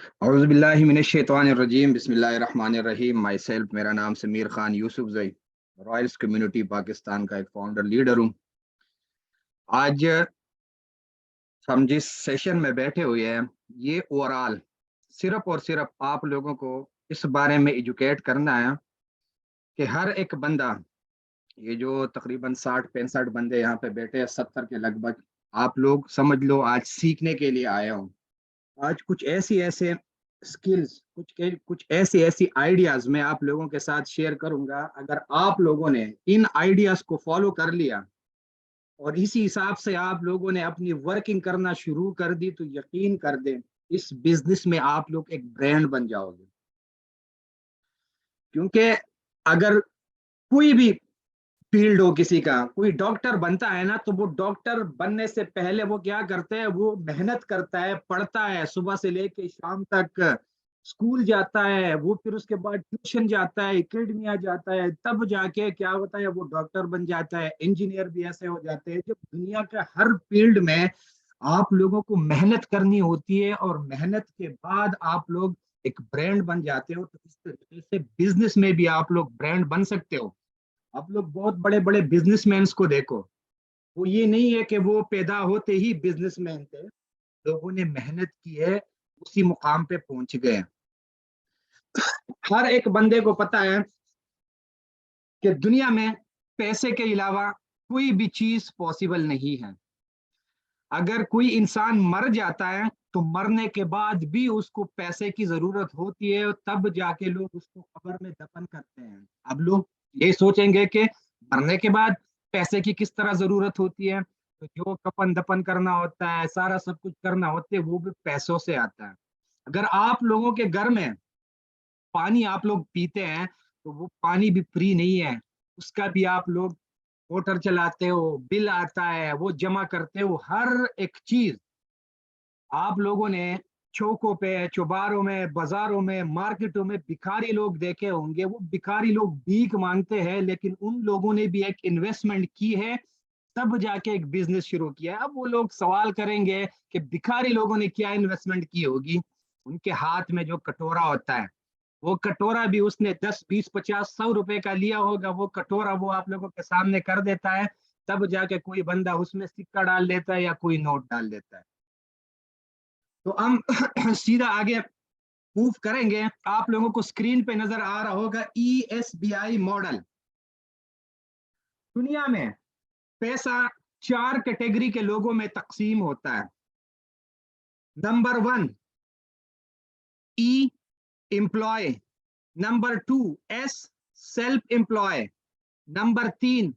اعوذ باللہ من الشیطان الرجیم، بسم اللہ الرحمن الرحیم۔ مائی سیلف، میرا نام سمیر خان یوسف زئی، رائلز کمیونٹی پاکستان کا ایک فاؤنڈر لیڈر ہوں۔ آج ہم جس سیشن میں بیٹھے ہوئے ہیں، یہ اوورال صرف اور صرف آپ لوگوں کو اس بارے میں ایجوکیٹ کرنا ہے کہ ہر ایک بندہ، یہ جو تقریباً 60-65 بندے یہاں پہ بیٹھے ہیں، 70 کے لگ بھگ، آپ لوگ سمجھ لو آج سیکھنے کے لیے آیا ہوں۔ آج کچھ ایسی ایسے اسکلز، کچھ ایسی ایسی آئیڈیاز میں آپ لوگوں کے ساتھ شیئر کروں گا۔ اگر آپ لوگوں نے ان آئیڈیاز کو فالو کر لیا اور اسی حساب سے آپ لوگوں نے اپنی ورکنگ کرنا شروع کر دی، تو یقین کر دیں اس بزنس میں آپ لوگ ایک برانڈ بن جاؤ گے۔ کیونکہ اگر کوئی بھی فیلڈ ہو، کسی کا کوئی ڈاکٹر بنتا ہے نا، تو وہ ڈاکٹر بننے سے پہلے وہ کیا کرتا ہے؟ وہ محنت کرتا ہے، پڑھتا ہے، صبح سے لے کے شام تک اسکول جاتا ہے، وہ پھر اس کے بعد ٹیوشن جاتا ہے، اکیڈمیا جاتا ہے، تب جا کے کیا ہوتا ہے؟ وہ ڈاکٹر بن جاتا ہے۔ انجینئر بھی ایسے ہو جاتے ہیں۔ جب دنیا کے ہر فیلڈ میں آپ لوگوں کو محنت کرنی ہوتی ہے اور محنت کے بعد آپ لوگ ایک برانڈ بن جاتے ہو، تو اس طریقے سے بزنس میں بھی آپ لوگ برانڈ بن سکتے ہو۔ آپ لوگ بہت بڑے بڑے بزنس مینس کو دیکھو، وہ یہ نہیں ہے کہ وہ پیدا ہوتے ہی بزنس مین تھے، لوگوں نے محنت کی ہے، اسی مقام پہ پہنچ گئے۔ ہر ایک بندے کو پتا ہے کہ دنیا میں پیسے کے علاوہ کوئی بھی چیز پاسبل نہیں ہے۔ اگر کوئی انسان مر جاتا ہے تو مرنے کے بعد بھی اس کو پیسے کی ضرورت ہوتی ہے، اور تب جا کے لوگ اس کو قبر میں دفن کرتے ہیں۔ اب لوگ یہ سوچیں گے کہ مرنے کے بعد پیسے کی کس طرح ضرورت ہوتی ہے؟ تو جو کفن دفن کرنا ہوتا ہے، سارا سب کچھ کرنا ہوتا ہے، وہ بھی پیسوں سے آتا ہے۔ اگر آپ لوگوں کے گھر میں پانی آپ لوگ پیتے ہیں تو وہ پانی بھی فری نہیں ہے، اس کا بھی آپ لوگ موٹر چلاتے ہو، بل آتا ہے، وہ جمع کرتے ہو۔ ہر ایک چیز آپ لوگوں نے چوکوں پہ، چوباروں میں، بازاروں میں، مارکیٹوں میں بھکاری لوگ دیکھے ہوں گے۔ وہ بھکاری لوگ بھیک مانگتے ہیں، لیکن ان لوگوں نے بھی ایک انویسٹمنٹ کی ہے، تب جا کے ایک بزنس شروع کیا ہے۔ اب وہ لوگ سوال کریں گے کہ بھکاری لوگوں نے کیا انویسٹمنٹ کی ہوگی؟ ان کے ہاتھ میں جو کٹورا ہوتا ہے، وہ کٹورا بھی اس نے 10 20 50 100 روپے کا لیا ہوگا، وہ کٹورا وہ آپ لوگوں کے سامنے کر دیتا ہے، تب جا کے کوئی بندہ اس میں سکہ ڈال دیتا ہے یا کوئی نوٹ ڈال دیتا ہے۔ تو ہم سیدھا آگے موو کریں گے۔ آپ لوگوں کو اسکرین پہ نظر آ رہا ہوگا ESBI ماڈل۔ دنیا میں پیسہ 4 کیٹیگری کے لوگوں میں تقسیم ہوتا ہے۔ Number 1 employee, number 2 self employee, number 3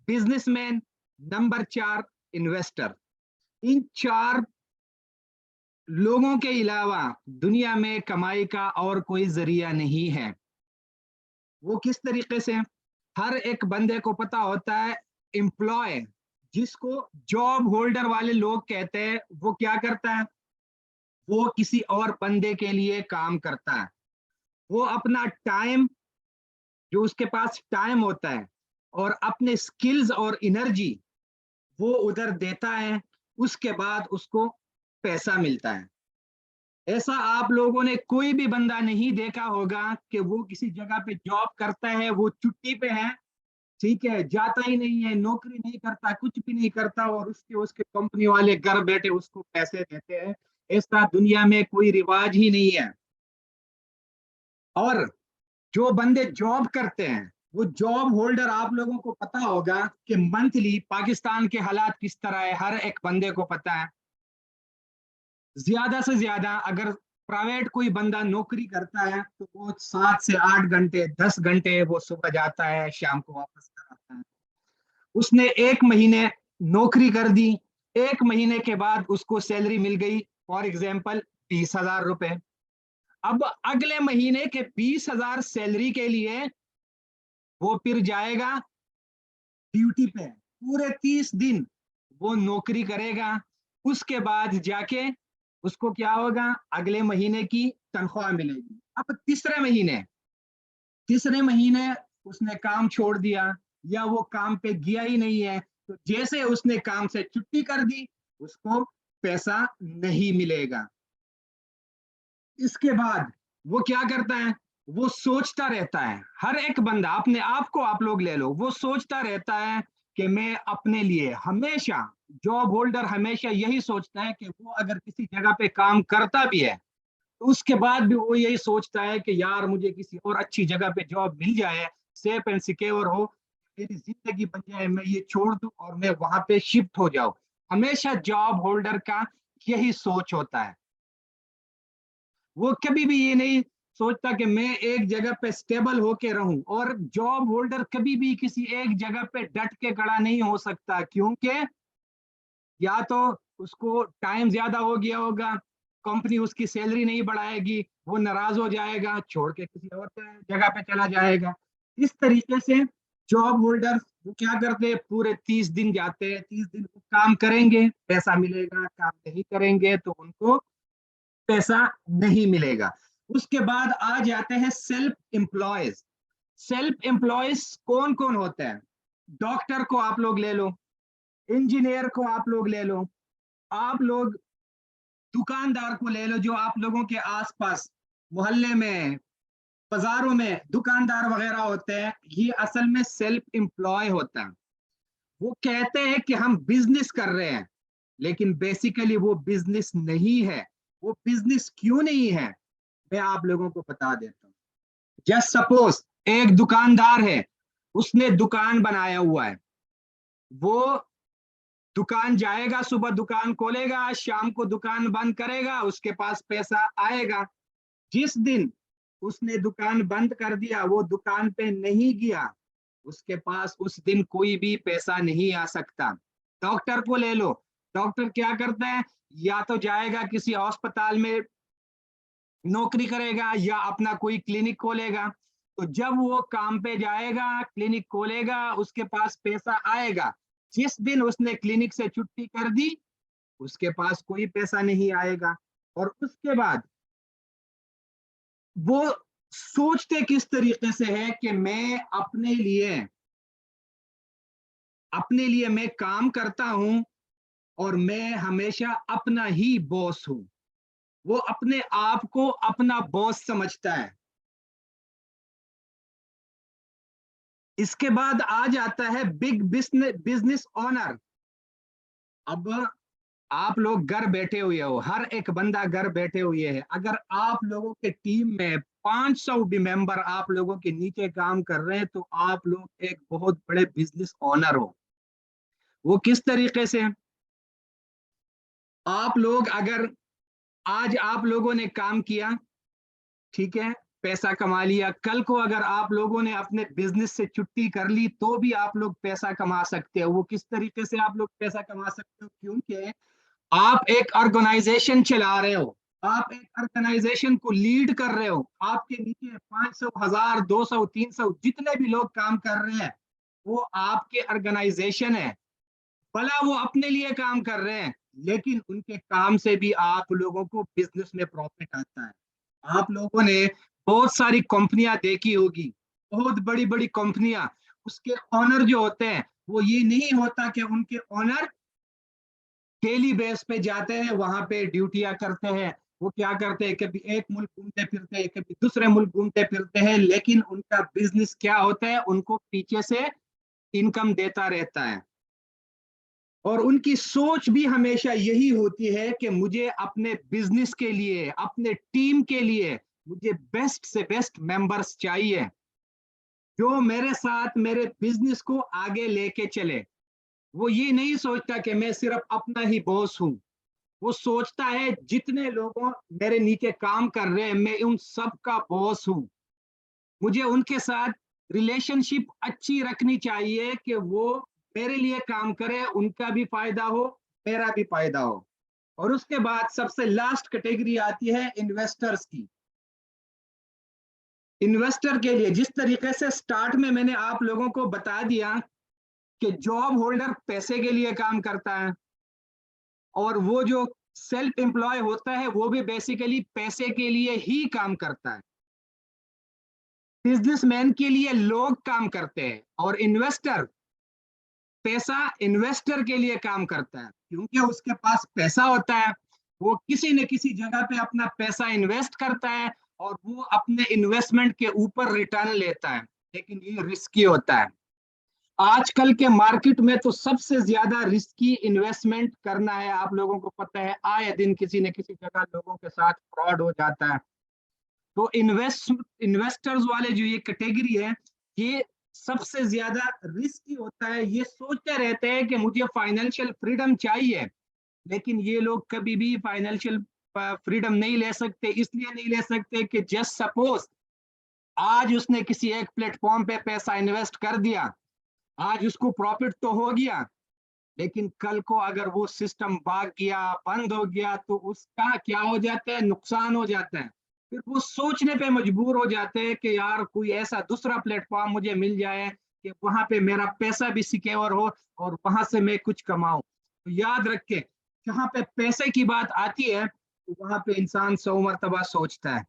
businessman, number 4 investor. ان 4 لوگوں کے علاوہ دنیا میں کمائی کا اور کوئی ذریعہ نہیں ہے۔ وہ کس طریقے سے؟ ہر ایک بندے کو پتا ہوتا ہے امپلائے، جس کو جاب ہولڈر والے لوگ کہتے ہیں، وہ کیا کرتا ہے؟ وہ کسی اور بندے کے لیے کام کرتا ہے۔ وہ اپنا ٹائم، جو اس کے پاس ٹائم ہوتا ہے، اور اپنے سکلز اور انرجی وہ ادھر دیتا ہے، اس کے بعد اس کو پیسہ ملتا ہے۔ ایسا آپ لوگوں نے کوئی بھی بندہ نہیں دیکھا ہوگا کہ وہ کسی جگہ پہ جاب کرتا ہے، وہ چھٹی پہ ہے، ٹھیک ہے، جاتا ہی نہیں ہے، نوکری نہیں کرتا، کچھ بھی نہیں کرتا، اور اس کے کمپنی والے گھر بیٹھے اس کو پیسے دیتے ہیں۔ ایسا دنیا میں کوئی رواج ہی نہیں ہے۔ اور جو بندے جاب کرتے ہیں، وہ جاب ہولڈر، آپ لوگوں کو پتا ہوگا کہ منتھلی پاکستان کے حالات کس طرح ہے، ہر ایک بندے کو پتا ہے۔ زیادہ سے زیادہ اگر پرائیویٹ کوئی بندہ نوکری کرتا ہے تو وہ 7 سے 8 گھنٹے، 10 گھنٹے وہ صبح جاتا ہے، شام کو واپس آتا ہے۔ اس نے 1 مہینے نوکری کر دی، 1 مہینے کے بعد اس کو سیلری مل گئی، فار ایگزامپل 20,000 روپے۔ اب اگلے مہینے کے 20,000 سیلری کے لیے وہ پھر جائے گا ڈیوٹی پہ، پورے 30 دن وہ نوکری کرے گا۔ اس کے بعد جا کے اس کو کیا ہوگا؟ اگلے مہینے کی تنخواہ ملے گی۔ اب تیسرے مہینے اس نے کام چھوڑ دیا، یا وہ کام پہ گیا ہی نہیں ہے، تو جیسے اس نے کام سے چھٹی کر دی، اس کو پیسہ نہیں ملے گا۔ اس کے بعد وہ کیا کرتا ہے, وہ سوچتا رہتا ہے, ہر ایک بندہ اپنے آپ کو آپ لوگ لے لو, وہ سوچتا رہتا ہے کہ میں اپنے لیے ہمیشہ, جاب ہولڈر ہمیشہ یہی سوچتا ہے کہ وہ اگر کسی جگہ پہ کام کرتا بھی ہے تو اس کے بعد بھی وہ یہی سوچتا ہے کہ یار مجھے کسی اور اچھی جگہ پہ جاب مل جائے, سیف اینڈ سیکیور ہو, میری زندگی بن جائے, میں یہ چھوڑ دوں اور میں وہاں پہ شفٹ ہو جاؤں. ہمیشہ جاب ہولڈر کا یہی سوچ ہوتا ہے. وہ کبھی بھی یہ نہیں سوچتا کہ میں ایک جگہ پہ سٹیبل ہو کے رہوں, اور جاب ہولڈر کبھی بھی کسی ایک جگہ پہ ڈٹ کے کھڑا نہیں ہو سکتا, کیونکہ یا تو اس کو ٹائم زیادہ ہو گیا ہوگا, کمپنی اس کی سیلری نہیں بڑھائے گی, وہ ناراض ہو جائے گا, چھوڑ کے کسی اور جگہ پہ چلا جائے گا. اس طریقے سے جاب ہولڈر وہ کیا کرتے ہیں, پورے 30 دن جاتے ہیں, 30 دن وہ کام کریں گے پیسہ ملے گا, کام نہیں کریں گے تو ان کو پیسہ نہیں ملے گا. اس کے بعد آ جاتے ہیں سیلف امپلائیز. سیلف امپلائیز کون کون ہوتے ہیں؟ ڈاکٹر کو آپ لوگ لے لو, انجینئر کو آپ لوگ لے لو, آپ لوگ دکاندار کو لے لو, جو آپ لوگوں کے آس پاس محلے میں بازاروں میں دکاندار وغیرہ ہوتے ہیں, یہ اصل میں سیلف امپلائے ہوتا ہے. وہ کہتے ہیں کہ ہم بزنس کر رہے ہیں, لیکن بیسیکلی وہ بزنس نہیں ہے. وہ بزنس کیوں نہیں ہے میں آپ لوگوں کو بتا دیتا ہوں. جسٹ سپوز ایک دکاندار ہے, اس نے دکان بنایا ہوا ہے, وہ دکان جائے گا, صبح دکان کھولے گا, شام کو دکان بند کرے گا, اس کے پاس پیسہ آئے گا. جس دن اس نے دکان بند کر دیا, وہ دکان پہ نہیں گیا, اس کے پاس اس دن کوئی بھی پیسہ نہیں آ سکتا. ڈاکٹر کو لے لو, ڈاکٹر کیا کرتا ہے, یا تو جائے گا کسی ہسپتال میں نوکری کرے گا یا اپنا کوئی کلینک کھولے گا. تو جب وہ کام پہ جائے گا, کلینک کھولے گا, اس کے پاس پیسہ آئے گا. جس دن اس نے کلینک سے چھٹی کر دی, اس کے پاس کوئی پیسہ نہیں آئے گا. اور اس کے بعد وہ سوچتے کس طریقے سے ہے کہ میں اپنے لیے میں کام کرتا ہوں اور میں ہمیشہ اپنا ہی باس ہوں. وہ اپنے آپ کو اپنا باس سمجھتا ہے. اس کے بعد آ جاتا ہے بگ بزنس اونر. اب آپ لوگ گھر بیٹھے ہوئے ہو, ہر ایک بندہ گھر بیٹھے ہوئے ہے. اگر آپ لوگوں کے ٹیم میں 500 بھی ممبر آپ لوگوں کے نیچے کام کر رہے ہیں, تو آپ لوگ ایک بہت بڑے بزنس اونر ہو. وہ کس طریقے سے؟ آپ لوگ اگر آج آپ لوگوں نے کام کیا, ٹھیک ہے, پیسہ کما لیا, کل کو اگر آپ لوگوں نے اپنے بزنس سے چھٹی کر لی تو بھی آپ لوگ پیسہ کما سکتے ہو. وہ کس طریقے سے آپ لوگ پیسہ کما سکتے ہو؟ کیونکہ آپ ایک آرگنائزیشن چلا رہے ہو, آپ ایک آرگنائزیشن کو لیڈ کر رہے ہو, آپ کے نیچے 500, 1000, 200, 300 جتنے بھی لوگ کام کر رہے ہیں وہ آپ کے آرگنائزیشن ہے. بھلا وہ اپنے لیے کام کر رہے ہیں, لیکن ان کے کام سے بھی آپ لوگوں کو بزنس میں پروفٹ آتا ہے. آپ لوگوں نے بہت ساری کمپنیاں دیکھی ہوگی, بہت بڑی بڑی کمپنیاں, اس کے اونر جو ہوتے ہیں وہ یہ نہیں ہوتا کہ ان کے اونر ڈیلی بیس پہ جاتے ہیں, وہاں پہ ڈیوٹیاں کرتے ہیں. وہ کیا کرتے ہیں, کبھی ایک ملک گھومتے پھرتے ہیں, کبھی دوسرے ملک گھومتے پھرتے ہیں, لیکن ان کا بزنس کیا ہوتا ہے, ان کو پیچھے سے انکم دیتا رہتا ہے. اور ان کی سوچ بھی ہمیشہ یہی ہوتی ہے کہ مجھے اپنے بزنس کے لیے, اپنے ٹیم کے لیے مجھے بیسٹ سے بیسٹ ممبرس چاہیے جو میرے ساتھ میرے بزنس کو آگے لے کے چلے. وہ یہ نہیں سوچتا کہ میں صرف اپنا ہی باس ہوں, وہ سوچتا ہے جتنے لوگوں میرے نیچے کام کر رہے ہیں میں ان سب کا باس ہوں. مجھے ان کے ساتھ ریلیشن شپ اچھی رکھنی چاہیے کہ وہ میرے لیے کام کرے, ان کا بھی فائدہ ہو, میرا بھی فائدہ ہو. اور اس کے بعد سب سے لاسٹ کیٹیگری آتی ہے انویسٹرز کی. انویسٹر کے لیے جس طریقے سے سٹارٹ میں نے آپ لوگوں کو بتا دیا کہ جاب ہولڈر پیسے کے لیے کام کرتا ہے, اور وہ جو سیلف امپلائے ہوتا ہے وہ بھی بیسیکلی پیسے کے لیے ہی کام کرتا ہے. بزنس مین کے لیے لوگ کام کرتے ہیں, اور پیسہ انویسٹر کے لیے کام کرتا ہے, کیونکہ اس کے پاس پیسہ ہوتا ہے. वो किसी न किसी जगह पे अपना पैसा इन्वेस्ट करता है और वो अपने इन्वेस्टमेंट के ऊपर रिटर्न लेता है, लेकिन ये रिस्की होता है। आजकल के मार्केट में तो सबसे ज्यादा रिस्की इन्वेस्टमेंट करना है। आप लोगों को पता है आए दिन किसी न किसी जगह लोगों के साथ फ्रॉड हो जाता है। तो इन्वेस्टर्स वाले जो ये कैटेगरी है, ये सबसे ज्यादा रिस्की होता है। ये सोचते रहते हैं कि मुझे फाइनेंशियल फ्रीडम चाहिए, लेकिन ये लोग कभी भी फाइनेंशियल फ्रीडम नहीं ले सकते। इसलिए नहीं ले सकते कि जस्ट सपोज आज उसने किसी एक प्लेटफॉर्म पे पैसा इन्वेस्ट कर दिया, आज उसको प्रॉफिट तो हो गया, लेकिन कल को अगर वो सिस्टम भाग गया, बंद हो गया, तो उसका क्या हो जाता है, नुकसान हो जाता है। फिर वो सोचने पे मजबूर हो जाते हैं कि यार कोई ऐसा दूसरा प्लेटफॉर्म मुझे मिल जाए कि वहां पे मेरा पैसा भी सिक्योर हो और वहां से मैं कुछ कमाऊं। तो याद रखे, जहां पे पैसे की बात आती है तो वहां पे इंसान 100 मरतबा सोचता है।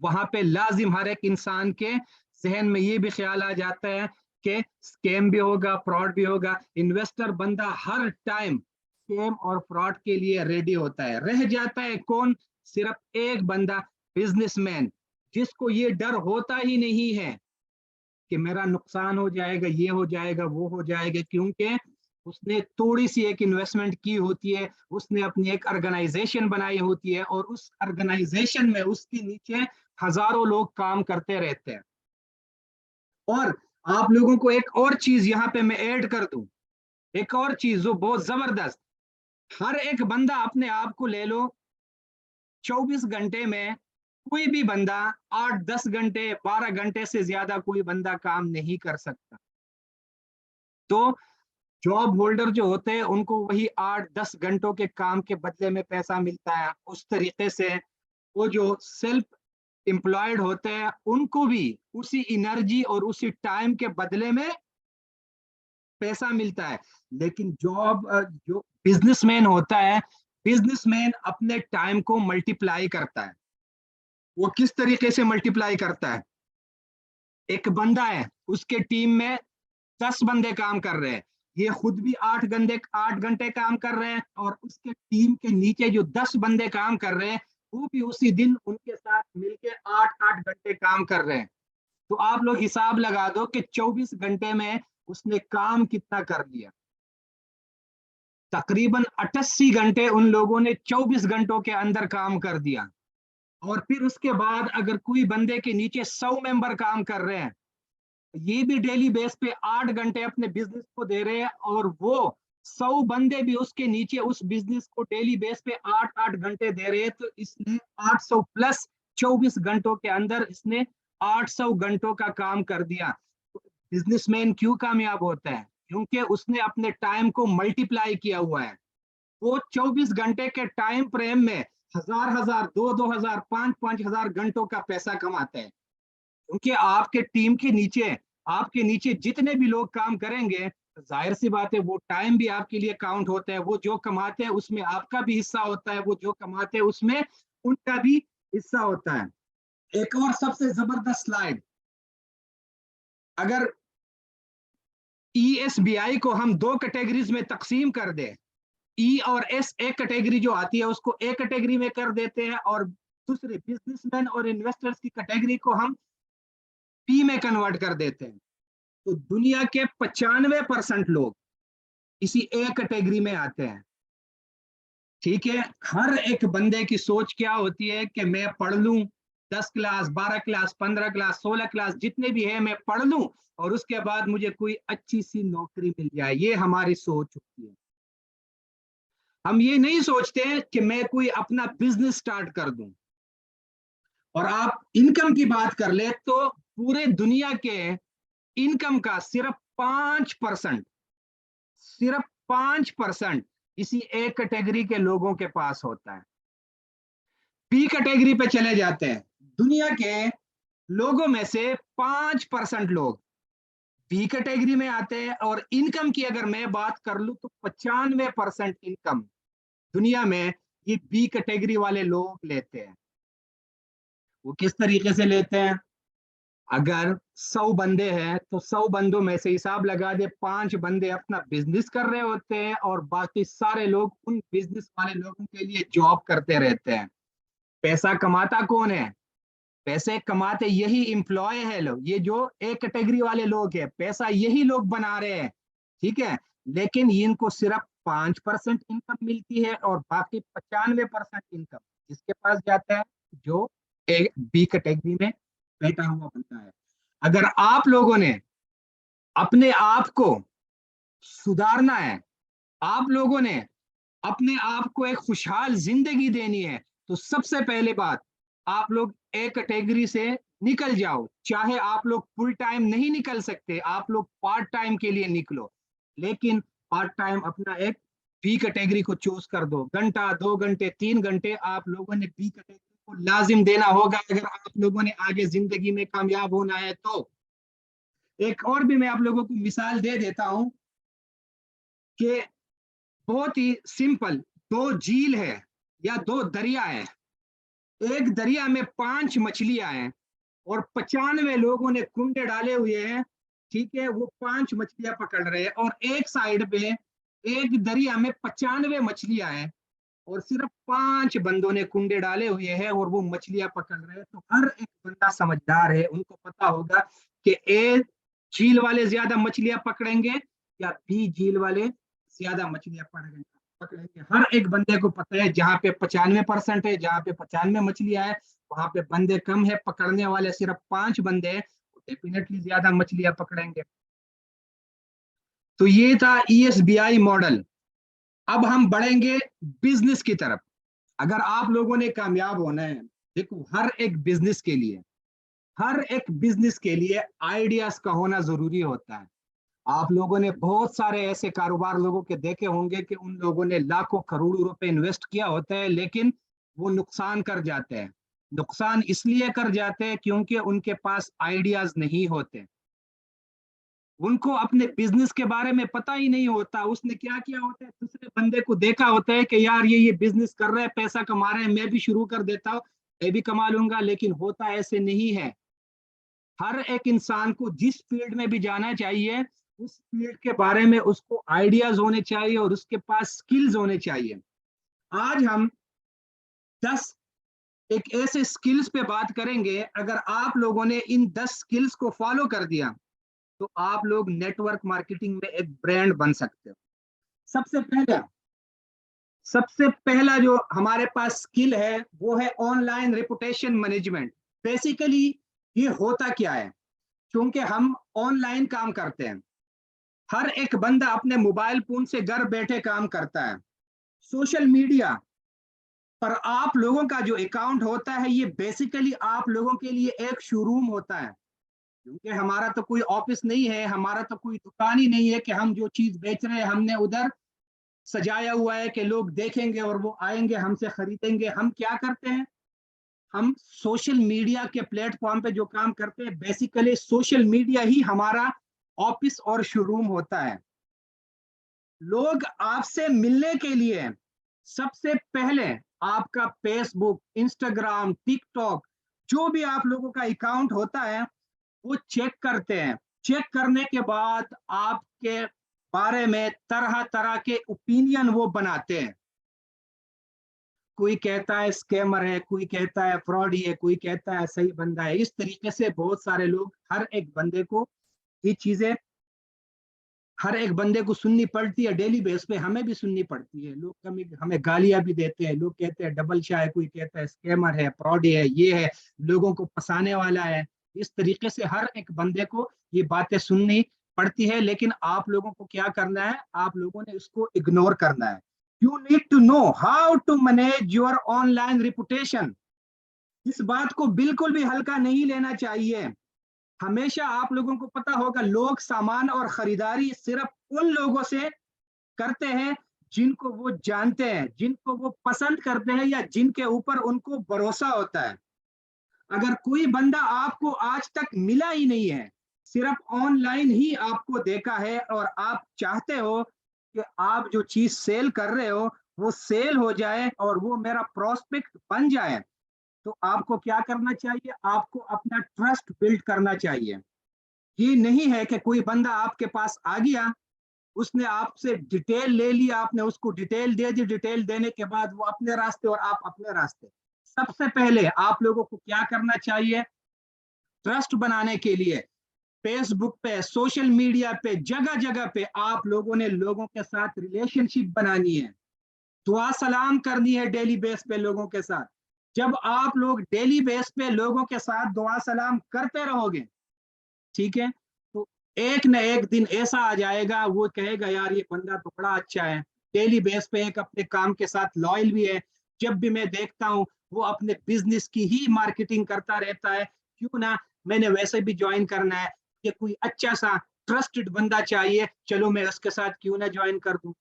वहां पे लाजिम हर एक इंसान के जहन में ये भी ख्याल आ जाता है कि स्कैम भी होगा, फ्रॉड भी होगा। इन्वेस्टर बंदा हर टाइम स्कैम और फ्रॉड के लिए रेडी होता है। रह जाता है कौन? सिर्फ एक बंदा, बिजनेसमैन, जिसको ये डर होता ही नहीं है कि मेरा नुकसान हो जाएगा, ये हो जाएगा, वो हो जाएगा, क्योंकि उसने थोड़ी सी एक इन्वेस्टमेंट की होती है, उसने अपनी एक ऑर्गेनाइजेशन बनाई होती है और उस ऑर्गेनाइजेशन में उसके नीचे हजारों लोग काम करते रहते हैं। और आप लोगों को एक और चीज यहाँ पे मैं ऐड कर दूं, एक और चीज जो बहुत जबरदस्त। हर एक बंदा अपने आप को ले लो, 24 घंटे में कोई भी बंदा 8-10 घंटे 12 घंटे से ज्यादा कोई बंदा काम नहीं कर सकता। तो जॉब होल्डर जो होते हैं उनको वही 8-10 घंटों के काम के बदले में पैसा मिलता है। उस तरीके से वो जो सेल्फ एम्प्लॉयड होते हैं उनको भी उसी एनर्जी और उसी टाइम के बदले में पैसा मिलता है। लेकिन जो बिजनेसमैन होता है, बिजनेसमैन अपने टाइम को मल्टीप्लाई करता है। वो किस तरीके से मल्टीप्लाई करता है? एक बंदा है, उसके टीम में 10 बंदे काम कर रहे हैं, ये खुद भी 8 घंटे काम कर रहे हैं और उसके टीम के नीचे जो 10 बंदे काम कर रहे हैं वो भी उसी दिन उनके साथ मिलके 8-8 घंटे काम कर रहे हैं। तो आप लोग हिसाब लगा दो कि 24 घंटे में उसने काम कितना कर लिया। तकरीबन 88 घंटे उन लोगों ने 24 घंटों के अंदर काम कर दिया। और फिर उसके बाद अगर कोई बंदे के नीचे 100 मेंबर काम कर रहे हैं, ये भी डेली बेस पे 8 घंटे अपने बिजनेस को दे रहे हैं और वो 100 बंदे भी उसके नीचे उस बिजनेस को डेली बेस पे 8-8 घंटे दे रहे हैं। तो इसने 800 प्लस 24 घंटों के अंदर इसने 800 घंटों का काम कर दिया। तो बिजनेसमैन क्यों कामयाब होता है? क्योंकि उसने अपने टाइम को मल्टीप्लाई किया हुआ है। वो 24 घंटे के टाइम फ्रेम में हजार हजार, 2-2 हजार, 5-5 हजार घंटों का पैसा कमाते हैं। क्योंकि आपके टीम के नीचे, आपके नीचे जितने भी लोग काम करेंगे, जाहिर सी बात है वो टाइम भी आपके लिए काउंट होता है। वो जो कमाते हैं उसमें आपका भी हिस्सा होता है, वो जो कमाते हैं उसमें उनका भी हिस्सा होता है। एक और सबसे जबरदस्त स्लाइड, अगर ईएसबीआई को हम दो कैटेगरीज में तकसीम कर दे, ई और एस, एक कैटेगरी जो आती है उसको एक कैटेगरी में कर देते हैं और दूसरे बिजनेसमैन और इन्वेस्टर्स की कैटेगरी को हम पी में कन्वर्ट कर देते हैं। तो दुनिया के 95% लोग इसी ए कैटेगरी में आते हैं। ठीक है, हर एक बंदे की सोच क्या होती है कि मैं पढ़ लूं, 10 क्लास, 12 क्लास, 15 क्लास, 16 क्लास, जितने भी है मैं पढ़ लूं और उसके बाद मुझे कोई अच्छी सी नौकरी मिल जाए। ये हमारी सोच होती है। हम ये नहीं सोचते कि मैं कोई अपना बिजनेस स्टार्ट कर दूं। और आप इनकम की बात कर ले तो पूरे दुनिया के इनकम का सिर्फ 5%, सिर्फ 5% इसी एक कैटेगरी के लोगों के पास होता है। बी कैटेगरी पे चले जाते हैं, दुनिया के लोगों में से 5% लोग बी कैटेगरी में आते हैं। और इनकम की अगर मैं बात कर लूं तो 95% इनकम दुनिया में ये बी कैटेगरी वाले लोग लेते हैं। वो किस तरीके से लेते हैं? अगर 100 बंदे हैं तो 100 बंदों में से हिसाब लगा दे 5 बंदे अपना बिजनेस कर रहे होते हैं और बाकी सारे लोग उन बिजनेस वाले लोगों के लिए जॉब करते रहते हैं। पैसा कमाता कौन है? पैसे कमाते यही एम्प्लॉय है लोग, ये जो एक कैटेगरी वाले लोग हैं, पैसा यही लोग बना रहे हैं। ठीक है, लेकिन इनको सिर्फ 5% इनकम मिलती है और बाकी 95% इनकम जिसके पास जाता है, जो एक बी कैटेगरी में बैठा हुआ बनता है। अगर आप लोगों ने अपने आप को सुधारना है, आप लोगों ने अपने आप को एक खुशहाल जिंदगी देनी है, तो सबसे पहले बात, आप लोग एक कैटेगरी से निकल जाओ। चाहे आप लोग फुल टाइम नहीं निकल सकते, आप लोग पार्ट टाइम के लिए निकलो, लेकिन पार्ट टाइम अपना एक बी कैटेगरी को चूज कर दो। घंटा, 2 घंटे, 3 घंटे आप लोगों ने बी कैटेगरी को लाजिम देना होगा अगर आप लोगों ने आगे जिंदगी में कामयाब होना है तो। एक और भी मैं आप लोगों को मिसाल दे देता हूं कि बहुत ही सिंपल, 2 झील है या 2 दरिया है। एक दरिया में 5 मछलियां हैं और 95 लोगों ने कुंडे डाले हुए हैं। ठीक है, वो 5 मछलियां पकड़ रहे हैं और एक साइड पे एक दरिया में 95 मछलियां हैं और सिर्फ 5 बंदों ने कुंडे डाले हुए हैं और वो मछलियां पकड़ रहे हैं। तो हर एक बंदा समझदार है, उनको पता होगा कि ए झील वाले ज्यादा मछलियां पकड़ेंगे या बी झील वाले ज्यादा मछलियां पकड़ेंगे। हर एक बंदे को पता है जहाँ पे 95% है, जहाँ पे 95 मछलियां है, वहां पे बंदे कम है, पकड़ने वाले सिर्फ 5 बंदे हैं, डेफिनेटली ज्यादा मछलियां पकड़ेंगे। तो ये था ESBI मॉडल। अब हम बढ़ेंगे बिजनेस की तरफ। अगर आप लोगों ने कामयाब होना है, देखो हर एक बिजनेस के लिए आइडियाज का होना जरूरी होता है। आप लोगों ने बहुत सारे ऐसे कारोबार लोगों के देखे होंगे कि उन लोगों ने लाखों करोड़ों रुपए इन्वेस्ट किया होता है, लेकिन वो नुकसान कर जाते हैं। नुकसान इसलिए कर जाते हैं क्योंकि उनके पास आइडियाज नहीं होते, उनको अपने बिजनेस के बारे में पता ही नहीं होता। उसने क्या किया होता है, दूसरे बंदे को देखा होता है कि यार ये बिजनेस कर रहा है, पैसा कमा रहे हैं, मैं भी शुरू कर देता हूँ, मैं भी कमा लूंगा। लेकिन होता ऐसे नहीं है। हर एक इंसान को जिस फील्ड में भी जाना चाहिए, उस फील्ड के बारे में उसको आइडियाज होने चाहिए और उसके पास स्किल्स होने चाहिए। आज हम 10 एक ऐसे स्किल्स पे बात करेंगे। अगर आप लोगों ने इन 10 स्किल्स को फॉलो कर दिया तो आप लोग नेटवर्क मार्केटिंग में एक ब्रांड बन सकते हो। सबसे पहला सबसे पहला जो हमारे पास स्किल है वो है ऑनलाइन रेपुटेशन मैनेजमेंट। बेसिकली ये होता क्या है, क्योंकि हम ऑनलाइन काम करते हैं, हर एक बंदा अपने मोबाइल फोन से घर बैठे काम करता है। सोशल मीडिया पर आप लोगों का जो अकाउंट होता है, ये बेसिकली आप लोगों के लिए एक शोरूम होता है, क्योंकि हमारा तो कोई ऑफिस नहीं है, हमारा तो कोई दुकान ही नहीं है कि हम जो चीज बेच रहे हैं हमने उधर सजाया हुआ है कि लोग देखेंगे और वो आएंगे हमसे खरीदेंगे। हम क्या करते हैं, हम सोशल मीडिया के प्लेटफॉर्म पे जो काम करते हैं, बेसिकली सोशल मीडिया ही हमारा ऑफिस और शोरूम होता है। लोग आपसे मिलने के लिए सबसे पहले आपका फेसबुक, इंस्टाग्राम, टिकटॉक, जो भी आप लोगों का अकाउंट होता है वो चेक करते हैं। चेक करने के बाद आपके बारे में तरह तरह के ओपिनियन वो बनाते हैं। कोई कहता है स्कैमर है, कोई कहता है फ्रॉडी है, कोई कहता है सही बंदा है। इस तरीके से बहुत सारे लोग, हर एक बंदे को ये चीजें, हर एक बंदे को सुननी पड़ती है डेली बेस पे, हमें भी सुननी पड़ती है। लोग कभी हमें गालियां भी देते हैं, लोग कहते हैं डबल शाह है, कोई कहता है स्कैमर है, फ्रॉडी है, ये है, लोगों को फंसाने वाला है। इस तरीके से हर एक बंदे को ये बातें सुननी पड़ती है, लेकिन आप लोगों को क्या करना है, आप लोगों ने इसको इग्नोर करना है। You need to know how to manage your online reputation. इस बात को बिल्कुल भी हल्का नहीं लेना चाहिए। हमेशा आप लोगों को पता होगा, लोग सामान और खरीदारी सिर्फ उन लोगों से करते हैं जिनको वो जानते हैं, जिनको वो पसंद करते हैं या जिनके ऊपर उनको भरोसा होता है। अगर कोई बंदा आपको आज तक मिला ही नहीं है, सिर्फ ऑनलाइन ही आपको देखा है और आप चाहते हो कि आप जो चीज सेल कर रहे हो वो सेल हो जाए और वो मेरा प्रोस्पेक्ट बन जाए, تو آپ کو کیا کرنا چاہیے؟ آپ کو اپنا ٹرسٹ بلڈ کرنا چاہیے. یہ نہیں ہے کہ کوئی بندہ آپ کے پاس آ گیا, اس نے آپ سے ڈیٹیل لے لی, آپ نے اس کو ڈیٹیل دے دی, ڈیٹیل دینے کے بعد وہ اپنے راستے اور آپ اپنے راستے. سب سے پہلے آپ لوگوں کو کیا کرنا چاہیے؟ ٹرسٹ بنانے کے لیے فیس بک پہ, سوشل میڈیا پہ, جگہ جگہ پہ آپ لوگوں نے لوگوں کے ساتھ ریلیشن شپ بنانی ہے, دعا سلام کرنی ہے ڈیلی بیس پہ لوگوں کے ساتھ. جب آپ لوگ ڈیلی بیس پہ لوگوں کے ساتھ دعا سلام کرتے رہو گے, ٹھیک ہے, تو ایک نہ ایک دن ایسا آ جائے گا وہ کہے گا یار یہ بندہ تو بڑا اچھا ہے, ڈیلی بیس پہ ایک اپنے کام کے ساتھ لائل بھی ہے, جب بھی میں دیکھتا ہوں وہ اپنے بزنس کی ہی مارکیٹنگ کرتا رہتا ہے, کیوں نہ میں نے ویسے بھی جوائن کرنا ہے, کہ کوئی اچھا سا ٹرسٹڈ بندہ چاہیے, چلو میں اس کے ساتھ کیوں نہ جوائن کر دوں.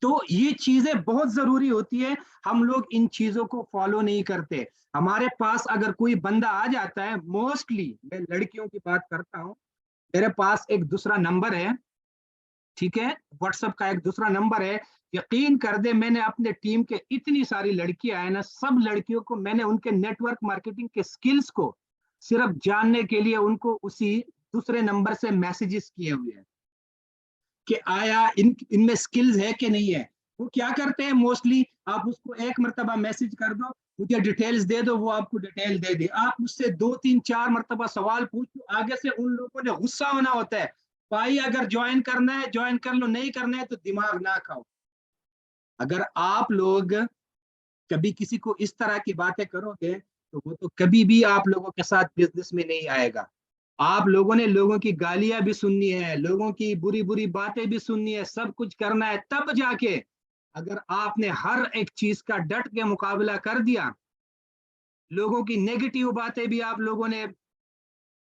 تو یہ چیزیں بہت ضروری ہوتی ہے, ہم لوگ ان چیزوں کو فالو نہیں کرتے. ہمارے پاس اگر کوئی بندہ آ جاتا ہے, موسٹلی میں لڑکیوں کی بات کرتا ہوں, میرے پاس ایک دوسرا نمبر ہے, ٹھیک ہے, واٹس ایپ کا ایک دوسرا نمبر ہے, یقین کر دے میں نے اپنے ٹیم کے اتنی ساری لڑکیاں ہیں نا, سب لڑکیوں کو میں نے ان کے نیٹ ورک مارکیٹنگ کے سکلز کو صرف جاننے کے لیے ان کو اسی دوسرے نمبر سے میسیجز کیے ہوئے ہیں کہ آیا ان میں سکلز ہے کہ نہیں ہے. وہ کیا کرتے ہیں موسٹلی, آپ اس کو ایک مرتبہ میسج کر دو, مجھے ڈیٹیلز دے دو, وہ آپ کو ڈیٹیل دے دے, آپ مجھ سے 2 3 4 مرتبہ سوال پوچھو, آگے سے ان لوگوں نے غصہ ہونا ہوتا ہے, بھائی اگر جوائن کرنا ہے جوائن کر لو, نہیں کرنا ہے تو دماغ نہ کھاؤ. اگر آپ لوگ کبھی کسی کو اس طرح کی باتیں کرو گے تو وہ تو کبھی بھی آپ لوگوں کے ساتھ بزنس میں نہیں آئے گا. آپ لوگوں نے لوگوں کی گالیاں بھی سننی ہے, لوگوں کی بری بری باتیں بھی سننی ہے, سب کچھ کرنا ہے, تب جا کے اگر آپ نے ہر ایک چیز کا ڈٹ کے مقابلہ کر دیا, لوگوں کی نیگیٹو باتیں بھی آپ لوگوں نے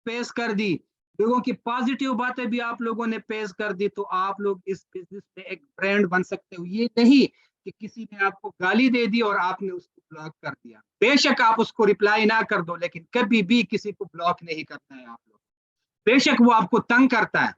پیش کر دی, لوگوں کی پازیٹیو باتیں بھی آپ لوگوں نے پیش کر دی, تو آپ لوگ اس بزنس میں ایک برانڈ بن سکتے ہو. یہ نہیں کہ کسی نے آپ کو گالی دے دی اور آپ نے اس کو بلاک کر دیا, بے شک آپ اس کو ریپلائی نہ کر دو, لیکن کبھی بھی کسی کو بلاک نہیں کرنا ہے آپ لوگ. بے شک وہ آپ کو تنگ کرتا ہے,